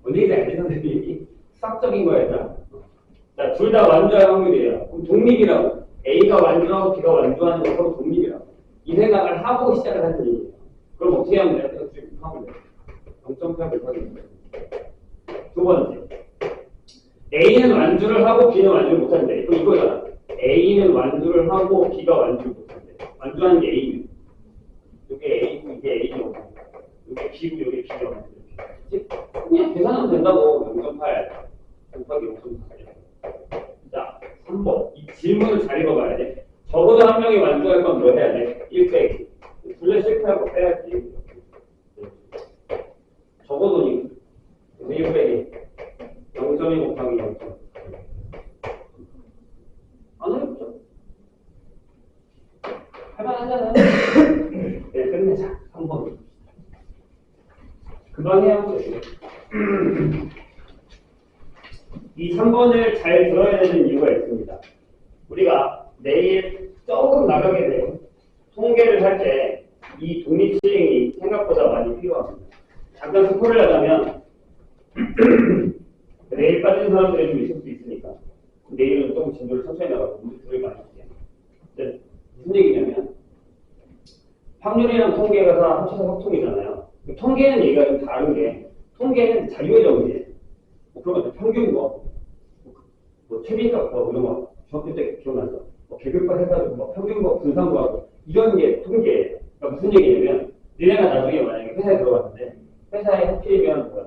언제인지 알지, 선생님이? 수학적인 거예요. 자, 둘 다 완주할 확률이에요. 그럼 독립이라고. A가 완주하고 B가 완주하는 건 서로 독립이라고. 이 생각을 하고 시작을 하는 얘기예요. 그럼 어떻게 하면 돼요? 지금 하면 돼요. 0.8을 하면 돼요. 두 번째. A는 완주를 하고 B는 완주를 못한대. 그럼 이거잖아. A는 완주를 하고 B가 완주를 못한대. 완주하는 게 A는. 이게 A고 이게 A고 이게 B고 이게 B고 그냥 계산하면 된다고. 0.8 곱하기 0.4. 자, 3번. 이 질문을 잘 읽어봐야 돼. 적어도 한 명이 완주할 건 뭐 해야 돼? 1 빼기. 둘레 실패하고 빼야지. 적어도 1 빼기. 0.2 곱하기 0.4. 안 어렵죠? 할만하잖아요. 네, 끝내자. 3번. 금방 해야 하고 있어요. 이 3번을 잘 들어야 되는 이유가 있습니다. 우리가 내일 조금 나가게 돼요. 통계를 할 때 이 독립시행이 생각보다 많이 필요합니다. 잠깐 스포를 하자면 내일 빠진 사람들이 좀 있을 수 있으니까 내일은 조금 진도를 천천히 나가고 우리 많이 할게요. 무슨 얘기냐면 확률이랑 통계가 다 합쳐서 확통이잖아요. 통계는 얘기가 좀 다른 게 통계는 자유의 정의예요. 뭐 그런 거 평균 뭐 최빈값 뭐 이런 거 중학교 때 기억나죠? 뭐 계급화 해가지고 뭐 평균과 분산과 이런 게 통계예요. 그러니까 무슨 얘기냐면 니네가 나중에 만약에 회사에 들어갔는데 회사에 하필이면 뭐야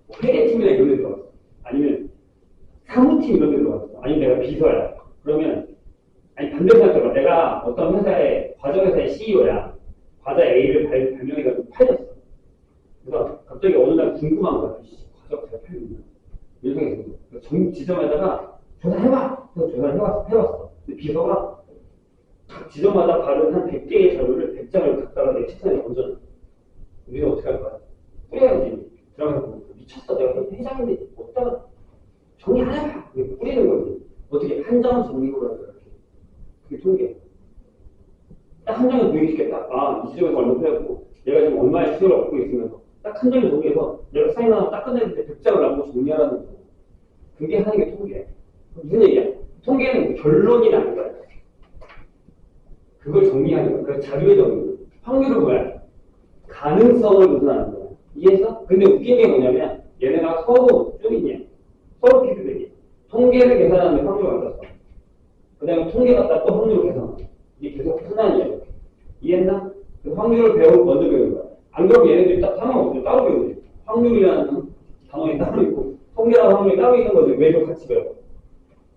뭐 회계팀이나 이런 데 들어갔어. 아니면 사무팀 이런 데 들어갔어. 아니면 내가 비서야. 그러면 아니 반대로 생각해봐. 내가 어떤 회사의 과정회사의 CEO야. 과자 A를 발명해가지고 팔렸어. 그래서 갑자기 어느 날 궁금한 거야. 과자가 잘 팔리나? 이런 생각이 들어. 정 지점에다가 조사해봐. 그래서 조사를 해봤어. 근데 비서가 각 지점마다 다른 한 100개의 자료를 100장을 갖다가 내 책상에 던져놔. 우리는 어떻게 할 거야? 뿌려야지. 들어가서 미쳤어. 내가 회장인데 어디다가 정리 안 해봐. 뿌리는 거지. 어떻게 한 장은 정리를 하자. 그게 통계. 딱 한 장을 정리시켰다. 아, 이 지점에서 얼마 팔렸고, 얘가 지금 얼마의 수요를 얻고 있으면서 딱 한 장을 정리해서 내가 사인 하나 딱 끝냈는데 100장을 남고 정리하라는 거. 그게 하는 게 통계야. 무슨 얘기야? 통계는 결론이 나는 거야. 그걸 정리하는 거야. 그래서 자료의 정의. 확률은 뭐야? 가능성을 구분하는 거야. 이해했어? 근데 웃긴 게 뭐냐면 얘네가 서로 쪼이냐. 서로 피드백이. 통계를 계산하는데 확률을 갖다 써. 그 다음에 통계 갖다 또 확률을 계산하고. 이게 계속 순환이야. 이해했나? 그래서 확률을 먼저 배우는 거야. 안 그러면 얘네들이 딱 상관없어. 따로 배우지. 확률이라는 단어이 따로 있고 통계라는 확률이 따로 있는 거지. 왜 이걸 같이 배워?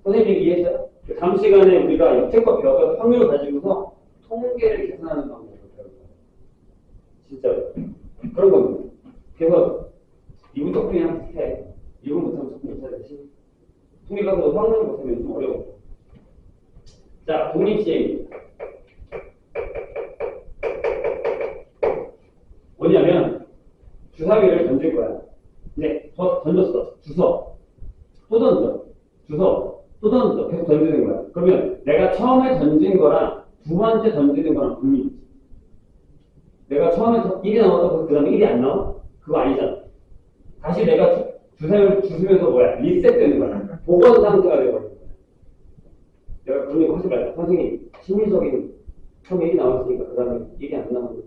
선생님이 이해했어요? 다음 시간에 우리가 역행법 배워서 확률을 가지고서 통계를 계산하는 방법을 배울 거예요. 진짜로. 그런 겁니다. 그래서 이분 덕분이랑 비슷해. 이분 못하면 조금 못하듯이. 통계 가서 확률을 못하면 좀 어려워. 자, 독립시행입니다. 뭐냐면 주사위를 던질 거야. 네, 던졌어. 주워. 또 던져. 주워. 또 던져. 계속 던지는 거야. 그러면 내가 처음에 던진 거랑 두 번째 던지는 거랑 분리지. 내가 처음에 1이 나왔다고 그 다음에 1이 안 나와? 그거 아니잖아. 다시 내가 주사위를 주시면서 뭐야? 리셋되는 거야. 복원 상태가 되어버리는 거야. 내가 그런 거 하지 말자. 선생님, 심리적인 처음에 1이 나왔으니까 그 다음에 1이 안 나오는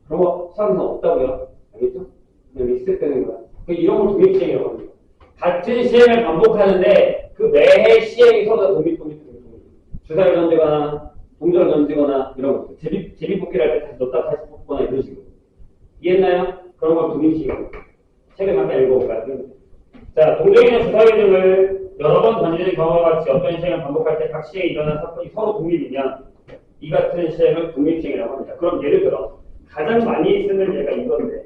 그런 거 수학에서 없다고요. 알겠죠? 그냥 리셋되는 거야. 이런 걸 독립시행이라고 합니다. 같은 시행을 반복하는데 그 매해 시행이 서로 독립. 주사위를 던지거나 동전을 던지거나 이런 거. 제비뽑기를 할 때 다시 넣다 다시 뽑거나 이런 식으로. 이해했나요? 그런 걸 독립시행이라고. 책을 잠깐 읽어볼까요? 자, 동전이나 주사위 등을 여러 번 던지는 경우와 같이 어떤 시행을 반복할 때 각 시행에 일어난 사건이 서로 독립이면 이 같은 시행을 독립시행이라고 합니다. 그럼 예를 들어 가장 많이 쓰는 예가 이건데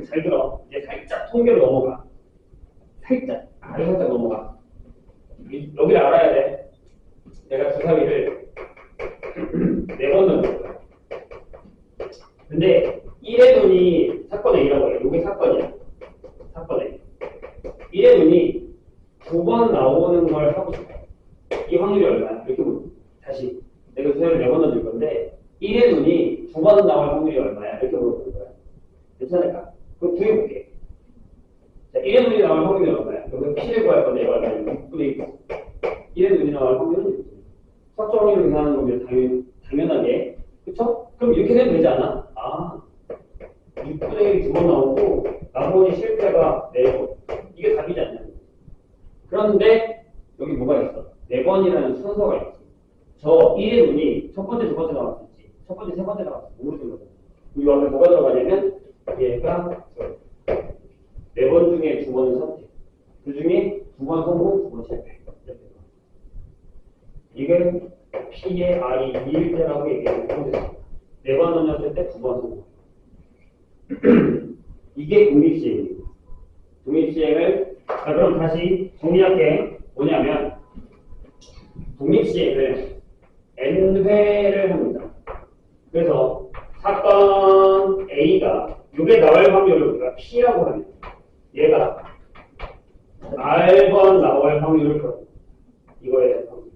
잘 들어. 이제 살짝 통계로 넘어가. 아주 살짝 넘어가. 여기를 알아야 돼. 내가 주사위를 4번 던질 거야. 근데 1의 눈이 사건 A라고 해요. 이게 사건이야. 사건 A. 1의 눈이 9번 나오는 걸 하고 싶어요. 이 확률이 얼마야? 이렇게 보면 다시 내가 주사위를 4번 던질 건데 1의 눈이 9번 나올 확률이 얼마야? 이렇게 물어보는 거야. 괜찮을까? 그럼 구해볼게. 자, 1의 눈이 나올 확률이 얼마야? 여기서 P를 구할 건데 얼마야? 6분의 2. 1의 눈이 나올 확률은 6분의 2. 수학적 확률을 계산하는 겁니다. 당연하게. 그쵸? 그럼 이렇게 되면 되지 않아? 아, 6분의 1이 2번 나오고 나머지 실패가 4번. 이게 답이지 않냐? 그런데 여기 뭐가 있어? 4번이라는 순서가 있어. 저 1의 눈이 첫 번째, 두 번째 나왔을지 첫 번째, 세 번째 나왔을지 모르는 거잖아. 이 앞에 뭐가 들어가냐면 얘가 4번 중에 2번은 선택. 그 중에 2번 성공, 2번 실패. 이게 P의 R이 2일 때라고 얘기했습니다. 4번 던졌을 때 9번 성공. 이게 독립시행입니다. 독립시행을 자 그럼 다시 정리할게. 뭐냐면 독립시행을 N회를 합니다. 그래서 사건 A가 이게 나올 확률을 우리가 P라고 합니다. 얘가 R번 나올 확률을 풀어. 이거에 대한 확률.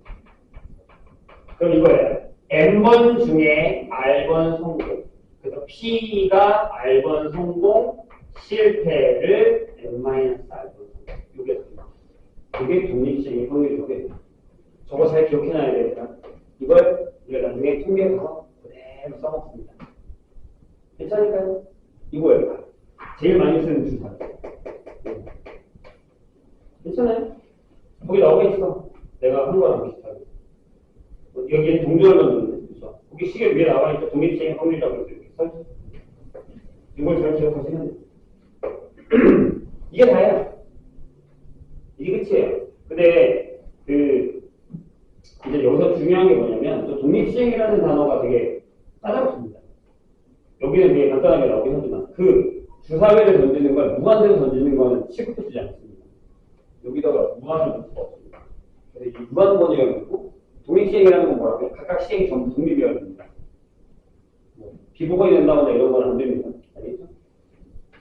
그럼 이거예요. N번 중에 R번 성공. 그래서 P가 R번 성공, 실패를 N-R번 성공. 이게 독립시행의 확률이라고 해요. 저거 잘 기억해놔야 됩니다. 이걸 우리가 나중에 통계에서 그대로 써먹습니다. 괜찮을까요? 이거예요. 제일 많이 쓰는 주사. 괜찮아요? 거기 나오고 있어. 내가 한 거랑 비슷하게. 여기는 동전을 넣는 거죠. 거기 시계 위에 나와 있죠. 독립시행의 확률이라고 이렇게 써있죠. 이걸 잘 기억하시면 돼요. 이게 다예요. 이게 끝이에요. 근데 이제 여기서 중요한 게 뭐냐면 저 독립시행이라는 단어가 되게 까다롭습니다. 여기는 되게 간단하게 나오긴 하지만 그 주사위를 던지는 걸 무한대로 던지는 거는 취급해주지 않습니다. 여기다가 무한을 넣을 수가 없습니다. 그래서 이 무한번이라고 있고 독립시행이라는 건 뭐라고요? 각각 시행이 전부 독립이어야 됩니다. 비보건이 된다거나 이런 건 안 됩니다. 알겠죠?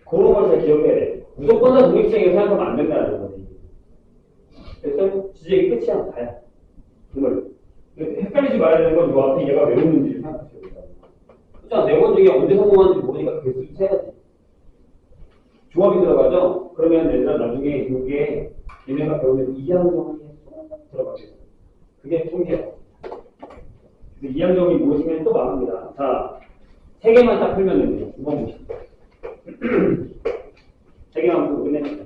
그런 걸 잘 기억해야 돼요. 무조건 다 독립시행을 생각하면 안 된다는 거예요. 그래서 지적이 끝이 안 가요. 정말 헷갈리지 말아야 되는 건 이 앞에 얘가 왜 웃는지를 생각하셔야 돼요. 그렇죠? 4번 중에 언제 성공하는지 모르니까 그게 해야지. 조합이 들어가죠? 그러면 얘들아 나중에 이게 얘네가 배우는 이항정이 들어가게 돼요. 그게 통계예요. 이항정이 무엇이면 또 망합니다. 자, 3개만 딱 풀면 됩니다. 2번 보시죠. 3개만 풀고 끝냅시다.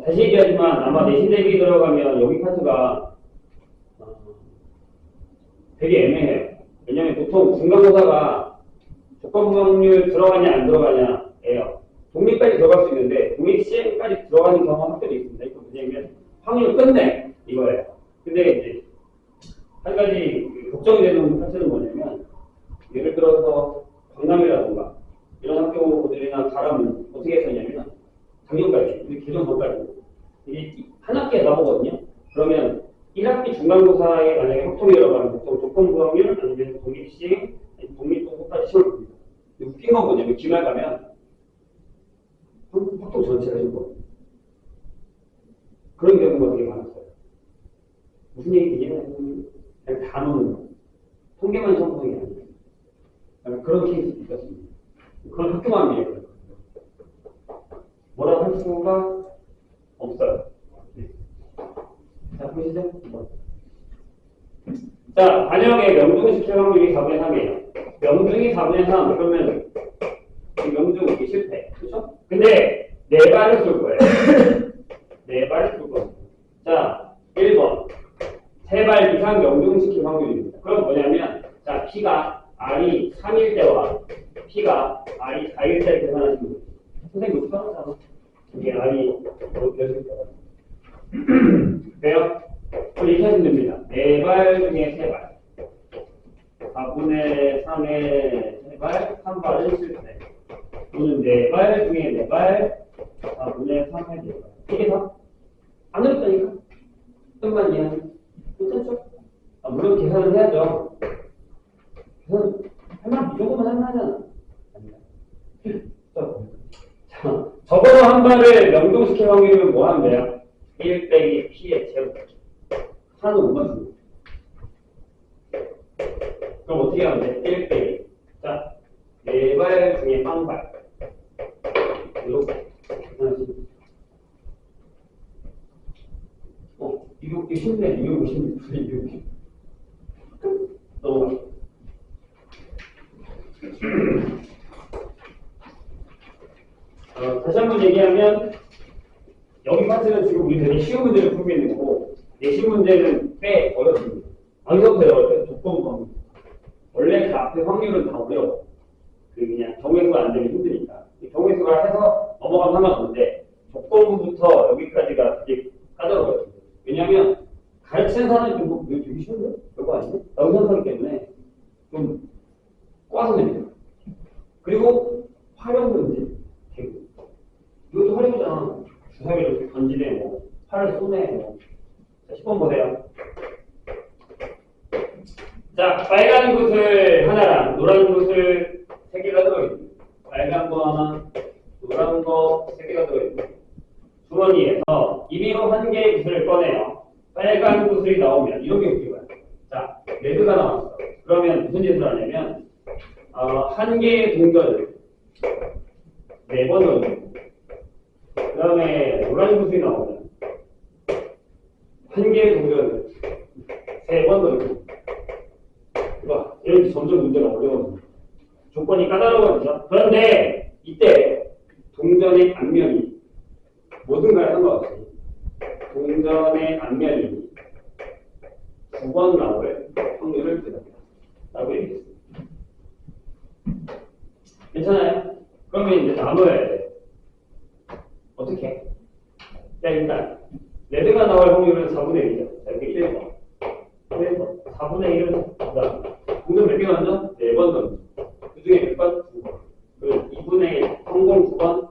다시 얘기하지만 아마 내신 대비 들어가면 여기 파트가 되게 애매해요. 왜냐면 보통 중간고사가 조건부 확률 들어가냐 안 들어가냐예요. 독립까지 들어갈 수 있는데 독립시행까지 들어가는 경우가 학교도 있습니다. 이거 뭐냐면 확률 끝내 이거예요. 근데 이제 한 가지 걱정이 되는 파트는 뭐냐면 예를 들어서 강남이라든가 이런 학교들이나 가라면 어떻게 했었냐면 작년까지, 우리 개정 전까지 이게 한 학기에 나오거든요. 그러면 1학기 중간고사에 만약에 확통이 들어가면 보통 조건부 확률 아니면 독립시행, 독립동부까지 시험을 봅니다. 웃긴 건 뭐냐면 기말 가면 확통 전체가 시험 봅니다. 그런 경우가 되게 많았어요. 무슨 얘기냐면 그냥 다 넣는 거. 통계만 성공이 아니에요. 그런 케이스도 있었습니다. 그건 학교만 이해해요. 뭐라고 할 수가 없어요. 네. 자, 보시죠. 자, 반영의 명중을 시킬 확률이 4분의 3이에요. 명중이 4분의 3, 그러면 이 명중 이게 실패. 그렇죠? 근데 4발을 쏠 거예요. 4발을 쏠 거예요. 자, 1번. 3발 이상 명중시킬 확률입니다. 그럼 뭐냐면, 자, P가 R이 3일 때와 P가 R이 4일 때 계산하시면 돼요. 선생님, 이거 써놨잖아. 이게 R이 몇일 때가. 돼요? 그럼 이렇게 하시면 됩니다. 4발 중에 3발. 4분의 3의 3발, 3발은 실패. 또는 4발 중에 4발, 4분의 3의 4발. 이게 다? 안 어렵다니까? 뜻만 이해하면. 괜찮죠? 물론 계산을 해야죠. 계산, 할만, 이 정도만 하면 하잖아. 자, 적어도 한 발을 명중시킬 확률은 뭐 하면 돼요? 1 빼기 P의 제곱. 하나는 5만 줍니다. 그럼 어떻게 하면 돼? 1 빼기. 자, 4발 중에 1발. 이렇게. 이거 쉽네. 이거 쉽네. 이거. 넘어가. 다시 한번 얘기하면, 여기 파트는 지금 우리 되게 쉬운 문제를 풀고 있는 거고, 내신 문제는 꽤 어렵습니다. 여기서부터 어려워요. 조건부. 원래 그 앞에 확률은 다 어려워. 그냥 경우의 수가 안 되면 힘드니까. 경우의 수가 해서 넘어가면 상관없는데, 조건부부터 여기까지가 되게 까다로워요. 왜냐면, 가르치는 사람이 좀, 이거 되게 쉬운데? 별거 아니네? 라고 생각하기 때문에, 좀, 꽈서 냅니다. 그리고, 활용 문제. 되고. 이것도 활용이잖아. 주사위를 이렇게 던지네, 뭐, 팔을 쏘네, 뭐. 자, 10번 보세요. 자, 빨간 붓을 하나랑 노란 붓을 3개가 들어있습니다. 빨간 거 하나, 노란 거 3개가 들어있습니다. 주머니에서 임의로 1개의 붓을 꺼내요. 빨간 붓이 나오면 이런 게 웃기고요. 자, 레드가 나왔어. 그러면 무슨 짓을 하냐면 1개의 동전을 4번 넣어줍니다. 그 다음에 노란 붓이 나오면 1개의 동전을 3번 넣어줍니다. 이렇게 점점 문제가 어려워집니다. 조건이 까다로워지죠. 그런데 이때 동전의 앞면이 뭐든가에 상관없이 동전의 앞면이 9번 나올 확률을 드립니다. 라고 얘기했습니다. 괜찮아요? 그러면 이제 나눠야 돼. 어떻게 해? 자, 일단 레드가 나올 확률은 4분의 1이죠. 자, 이렇게 1번. 1번. 4분의 1은 그다음 동전 몇 개 던져? 4번 던져. 그 중에 몇 번? 2번. 그리고 2분의 1, 성공 9번,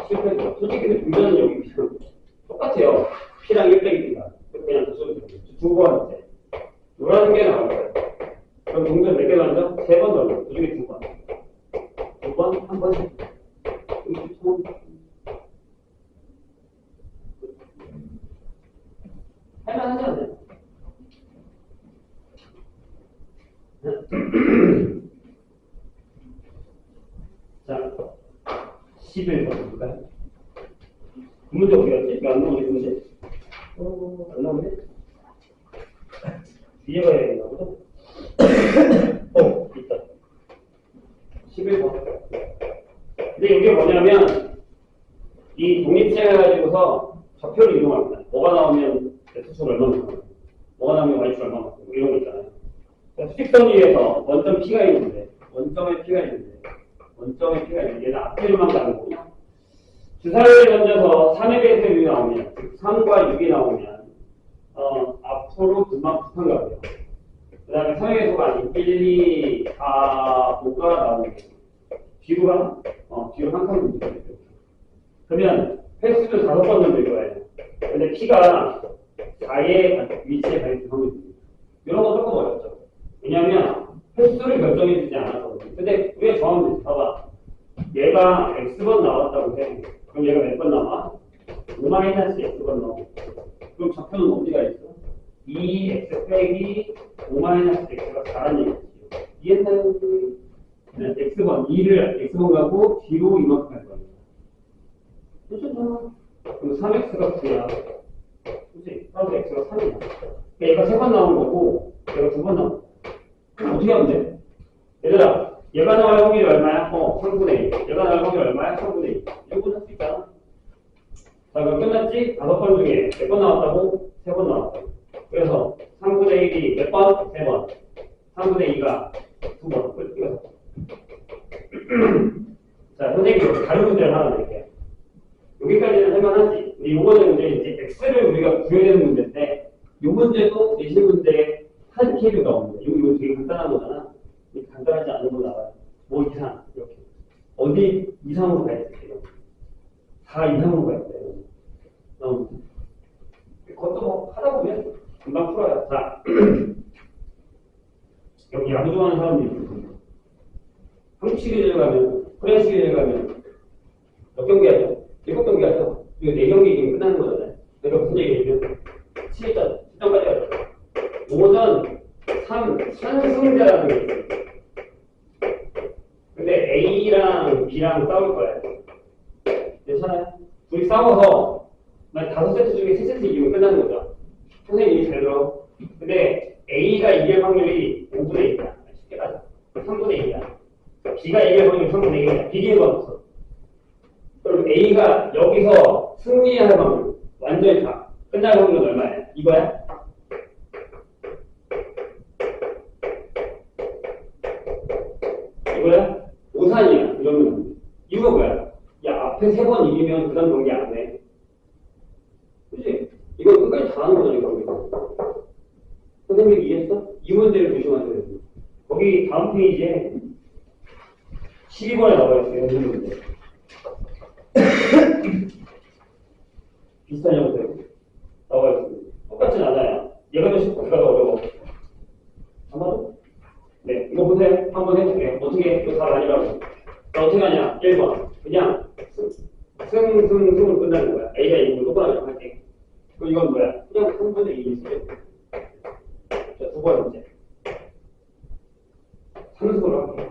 실패 9번. 솔직히 근데 동전은 여기 그냥 똑같아요. P랑 1 빼기 P가. 그냥 그 2번째. 노란 게 나올 거예요. 그럼 동전 몇 개 던져? 3번 던져. 그 중에 2번. 2번, 1번. 할만하지 않나요? 자, 11번 볼까요? 그 문제 어디 갔지? 이거 안 나오네, 그 문제? 안 나오네? 뒤에 가야 되나 보다? 있다. 11번. 근데 이게 뭐냐면, 이 독립체를 가지고서 좌표를 이동합니다. 뭐가 나오면 X축 얼마만큼, 뭐가 나오면 Y축 얼마만큼, 이런 거 있잖아요. 수직선 위에서 원점 P가 있는데, 원점에 P가 있는데, 얘는 앞뒤로만 가는 거구나. 주사위를 던져서 3의 배수 6이 나오면, 즉 3과 6이 나오면, 앞으로 금방 붙은가 보요. 그 다음에 3의 배수가 아닌 1, 2, 4, 5가 나오면, 뒤로 한 칸 붙어요. 그러면 횟수를 5번 던질 거예요. 근데 P가 4의 위치에 가 있는 확률입니다. 이런 거 조금 어렵죠. 왜냐하면 횟수를 결정해주지 않았거든요. 근데 왜 정하면 되지? 봐봐. 얘가 X번 나왔다고 해. 그럼 얘가 몇 번 나와? 5-X번 나와. 그럼 좌표는 어디가 있어? 2X 빼기 5-X가 4라는 얘기지. 이해했나요? x번 2를 x번 가고 뒤로 이만큼 할 거야. 그렇죠? 그럼 3x가 9야. 그치? 따라서 x가 3이야. 얘가 3번 나온 거고 얘가 2번 나온 거야. 그럼 어떻게 하면 돼? 얘들아, 얘가 나올 확률이 얼마야? 3분의 1. 얘가 나올 확률이 얼마야? 3분의 1. 이거 할 수 있잖아. 자, 그럼 끝났지? 5번 중에 몇 번 나왔다고? 3번 나왔다고. 그래서 3분의 1이 몇 번? 3번. 3분의 2가 2번. 그래서 자, 선생님이 다른 문제를 하나 낼게요. 여기까지는 할만하지. 근데 요거는 이제 x를 우리가 구해야 되는 문제인데, 요 문제도 내신 문제에 한 케이스가 없는데, 이거 되게 간단한 거잖아. 이렇게 간단하지 않은 거 나와요. 뭐 이상, 이렇게. 어디 이상으로 가야 돼? 4 이상으로 가야 돼. 그것도 뭐 하다 보면 금방 풀어요. 자, 여기 야구 좋아하는 사람들이 있습니다. 한국 시리즈를 가면, 코리안 시리즈를 가면 몇 경기 하죠? 7경기 하죠? 이거 4경기 이기면 끝나는 거잖아요. 그러니까 무슨 얘기냐면 7점까지 하죠. 5전 3승자라는 게 있어요. 근데 A랑 B랑 싸울 거예요. 괜찮아요? 둘이 싸워서 만약 5세트 중에 3세트 이기면 끝나는 거죠. 선생님이 잘 들어. 근데 A가 이길 확률이 5분의 1이야. 쉽게 가자. 3분의 1이야. B가 이길 확률이 3분의 1이야. 비기는 건 없어. 그럼 A가 여기서 승리할 확률, 완전히 다 끝날 확률은 얼마야? 이거야? 이거야? 오산이야. 이러면 이유가 뭐야? 야, 앞에 3번 이기면 그 다음 경기 안 해. 그치? 이거 끝까지 다 하는 거잖아, 이거. 선생님 이해했어? 이 문제를 조심하셔야 돼요. 거기 다음 페이지에 12번에 나와 있어요. 이 문제. 비슷하냐고 보세요. 나와 있습니다. 똑같진 않아요. 얘가 더 쉽고 얘가 더 어려워. 아마도? 네, 이거 보세요. 한번 해볼게요. 어떻게, 이거 다 아니라고. 자, 어떻게 하냐? 1번. 그냥 승으로 끝나는 거야. A가 이기고 똑바로 할게. 그럼 이건 뭐야? 그냥 3분의 2를 쓰게. 자, 두 번째. 3승으로 할게.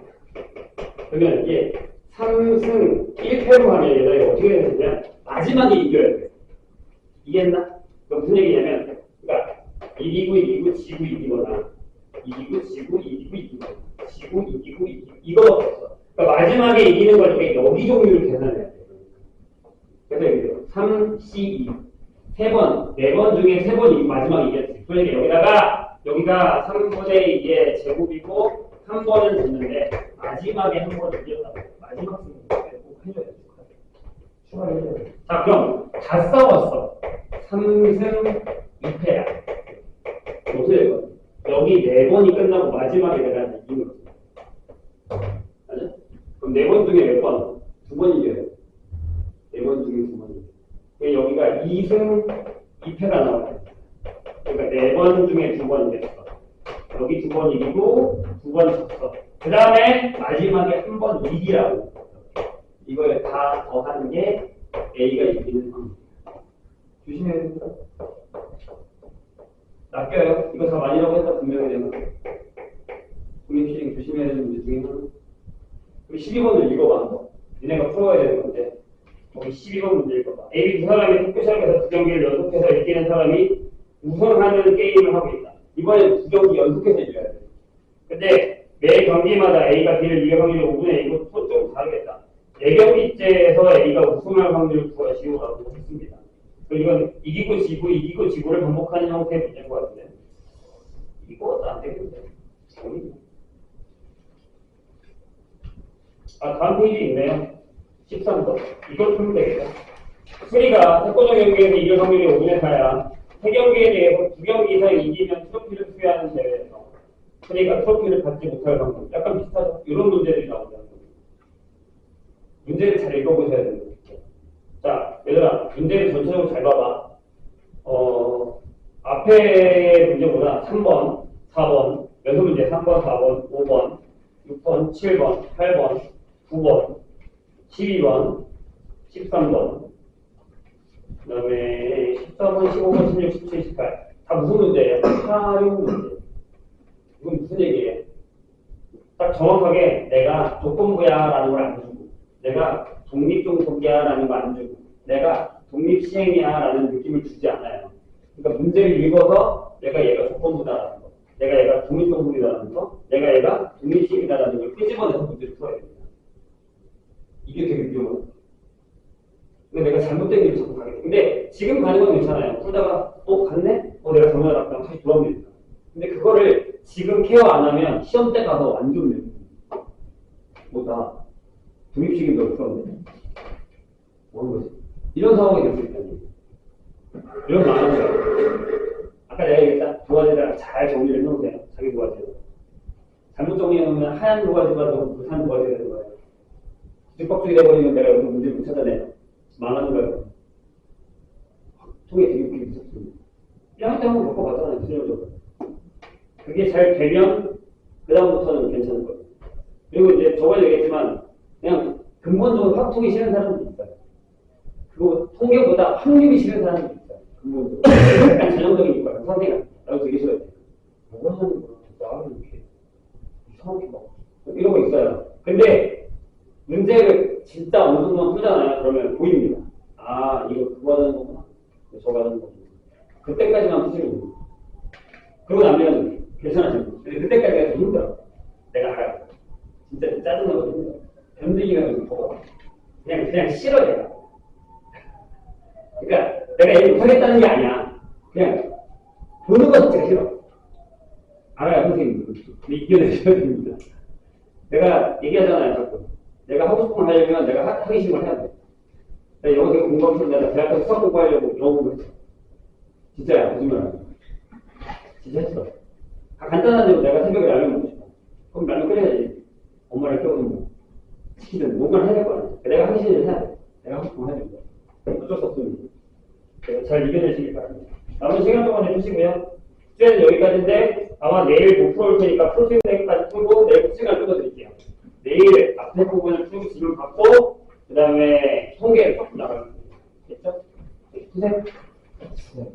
그러면 이게 3승 1패로 하면 얘가 이거 어떻게 되느냐? 마지막에 이겨야 돼. 이해했나? 그럼 무슨 얘기냐면, 그러니까 이기고 지고 이기거나 이기고 지고 이기고 지고 이기고 이거밖에 없어. 그러니까 마지막에 이기는 거니까 여기 종류를 계산해야 돼. 그래서 여기 3, C, 2 3번, 4번 중에 3번 마지막에 이겼지. 그러니까 여기가 3분의 2의 제곱이고 3번은 됐는데 마지막에 한 번 이겼다고. 마지막 승부 꼭 해줘야 돼. 추가를 해줘야 돼. 자, 그럼 다 싸웠어. 3승 2패야. 어떻게 될 거야? 여기 4번이 끝나고 마지막에 내가 이기는 거지. 맞아? 그럼 4번 중에 몇 번? 2번 이겨야 돼. 4번 중에 2번 이겨야 돼. 여기가 2승 2패가 나와야 돼. 그러니까 4번 중에 2번 이겼어. 여기 2번 이기고 2번 졌어. 그 다음에 마지막에 한 번 이기라고. 이걸 다 더하는 게 A가 이기는 겁니다. 조심해야 됩니다. 낚여요. 이거 다 많이라고 했다 분명히 되는 거. 독립시행 조심해야 되는 문제 중에 하나. 그럼 12번을 읽어봐 한번. 니네가 풀어야 되는 건데 거기 12번 문제 읽어봐. A, B 두 사람이 토크 시합에서 2경기를 연속해서 이기는 사람이 우승하는 게임을 하고 있다. 이번엔 2경기 연속해서 이겨야 돼. 근데 매 경기마다 A가 B를 이길 확률이 5분의 1이고 또 좀 다르겠다. 4경기째에서 A가 우승할 확률을 구하시오라고 했습니다. 이건 이기고 지고를 반복하는 형태의 문제인 것 같은데 이거도 안 되겠는데. 다음 페이지 있네요. 13번. 이걸 풀면 되겠다. 수리가 태권도 경기에서 이길 확률이 5분의 4야. 3경기에 대해서 2경기 이상 이기면 트로피를 수여하는 대회에서 수리가 트로피를 받지 못할 확률. 약간 비슷하죠? 이런 문제들이 나온다는 거예요. 문제를 잘 읽어보셔야 되는 거예요. 자, 얘들아, 문제를 전체적으로 잘 봐봐. 앞에 문제보다 3번, 4번, 연속 문제 3번, 4번, 5번, 6번, 7번, 8번, 9번, 12번, 13번, 그 다음에 14번, 15번, 16, 17, 18. 다 무슨 문제예요? 사용 문제. 이건 무슨 얘기예요? 딱 정확하게 내가 조건부야라는 걸 안 주고, 내가 독립종속이야라는 거 안 주고, 내가 독립시행이야라는 느낌을 주지 않아요. 그러니까 문제를 읽어서 내가 얘가 조건부다라는 거, 내가 얘가 독립종속이다라는 거, 내가 얘가 독립시행이다라는 걸 끄집어내서 문제를 풀어야 됩니다. 이게 되게 위험하다. 근데 내가 잘못된 길을 자꾸 가게 돼. 근데 지금 가는 건 괜찮아요. 풀다가 갔네? 내가 잘못 알았다. 다시 돌아오면 됩니다. 근데 그거를 지금 케어 안 하면 시험 때 가서 완전 됩니다. 나 독립식인도 풀었네. 뭐 하는 거지? 이런 상황이 될 수 있다는 얘기. 이런 많은 거예요. 아까 내가 얘기했다. 두 가지를 잘 정리를 해놓으세요. 자기 두 가지를. 잘못 정리해놓으면 하얀 두 가지가 되고 부산 두 가지가 되는 거예요. 뒤집박죽이 돼버리면 내가 여기서 문제를 못 찾아내요. 망하는 거예요. 통에 되게 웃기게 있었습니다. 1학년 때 한번 겪어봤잖아요. 수련적으로. 그게 잘 되면 그다음부터는 괜찮은 거예요. 그리고 이제 저번에 얘기했지만 그냥 근본적으로 확통이 싫은 사람들이 있어요. 그리고 통계보다 확률이 싫은 사람들이 있어요. 근본적으로. 약간 전형적인 거예요. 선생님, 나도 되게 싫어요. 뭐 하는 거야? 나를 이렇게 이상하게 막 이런 거 있어요. 근데 문제를 진짜 어느 정도 풀잖아요. 그러면 보입니다. 이거 그거 하는 거구나. 저거 하는 거구나. 그때까지만 푸시는 겁니다. 그러고 나면 괜찮아집니다. 근데 그때까지가 좀 힘들어. 내가 알아요. 진짜 짜증나고 힘들어. 견디기가 좀 더워. 그냥 싫어, 내가. 그러니까 내가 얘기 못하겠다는 게 아니야. 그냥 보는 것 자체가 싫어. 알아요, 선생님. 근데 이겨내셔야 됩니다. 내가 얘기하잖아요, 자꾸. 내가 하고 싶은 걸 하려면 내가 하기 싫은 걸 해야 돼. 내가 영어 되게 공부하기 싫은데 내가 대학 가서 수학 공부하려고 영어 공부했어. 진짜야, 거짓말 안 해. 진짜 했어. 간단한 대로 내가 새벽에 라면 먹고 싶어. 그럼 라면 끓여야지. 엄마를 깨우는 시키든 뭔가를 해야 될 거 아니야. 내가 하기 싫은 일 해야 돼. 내가 하고 싶은 거 해야 된다. 어쩔 수 없습니다. 잘 이겨내시길 바랍니다. 남은 시간 동안 해주시고요. 숙제는 여기까지인데 아마 내일 못 풀어올 테니까 풀 수 있는 데까지 풀고 내일 시간 끊어드릴게요. 내일 앞에 부분을 풀고 질문 받고 그 다음에 통계를 조금 나가겠습니다. 됐죠? 푸세요. 네.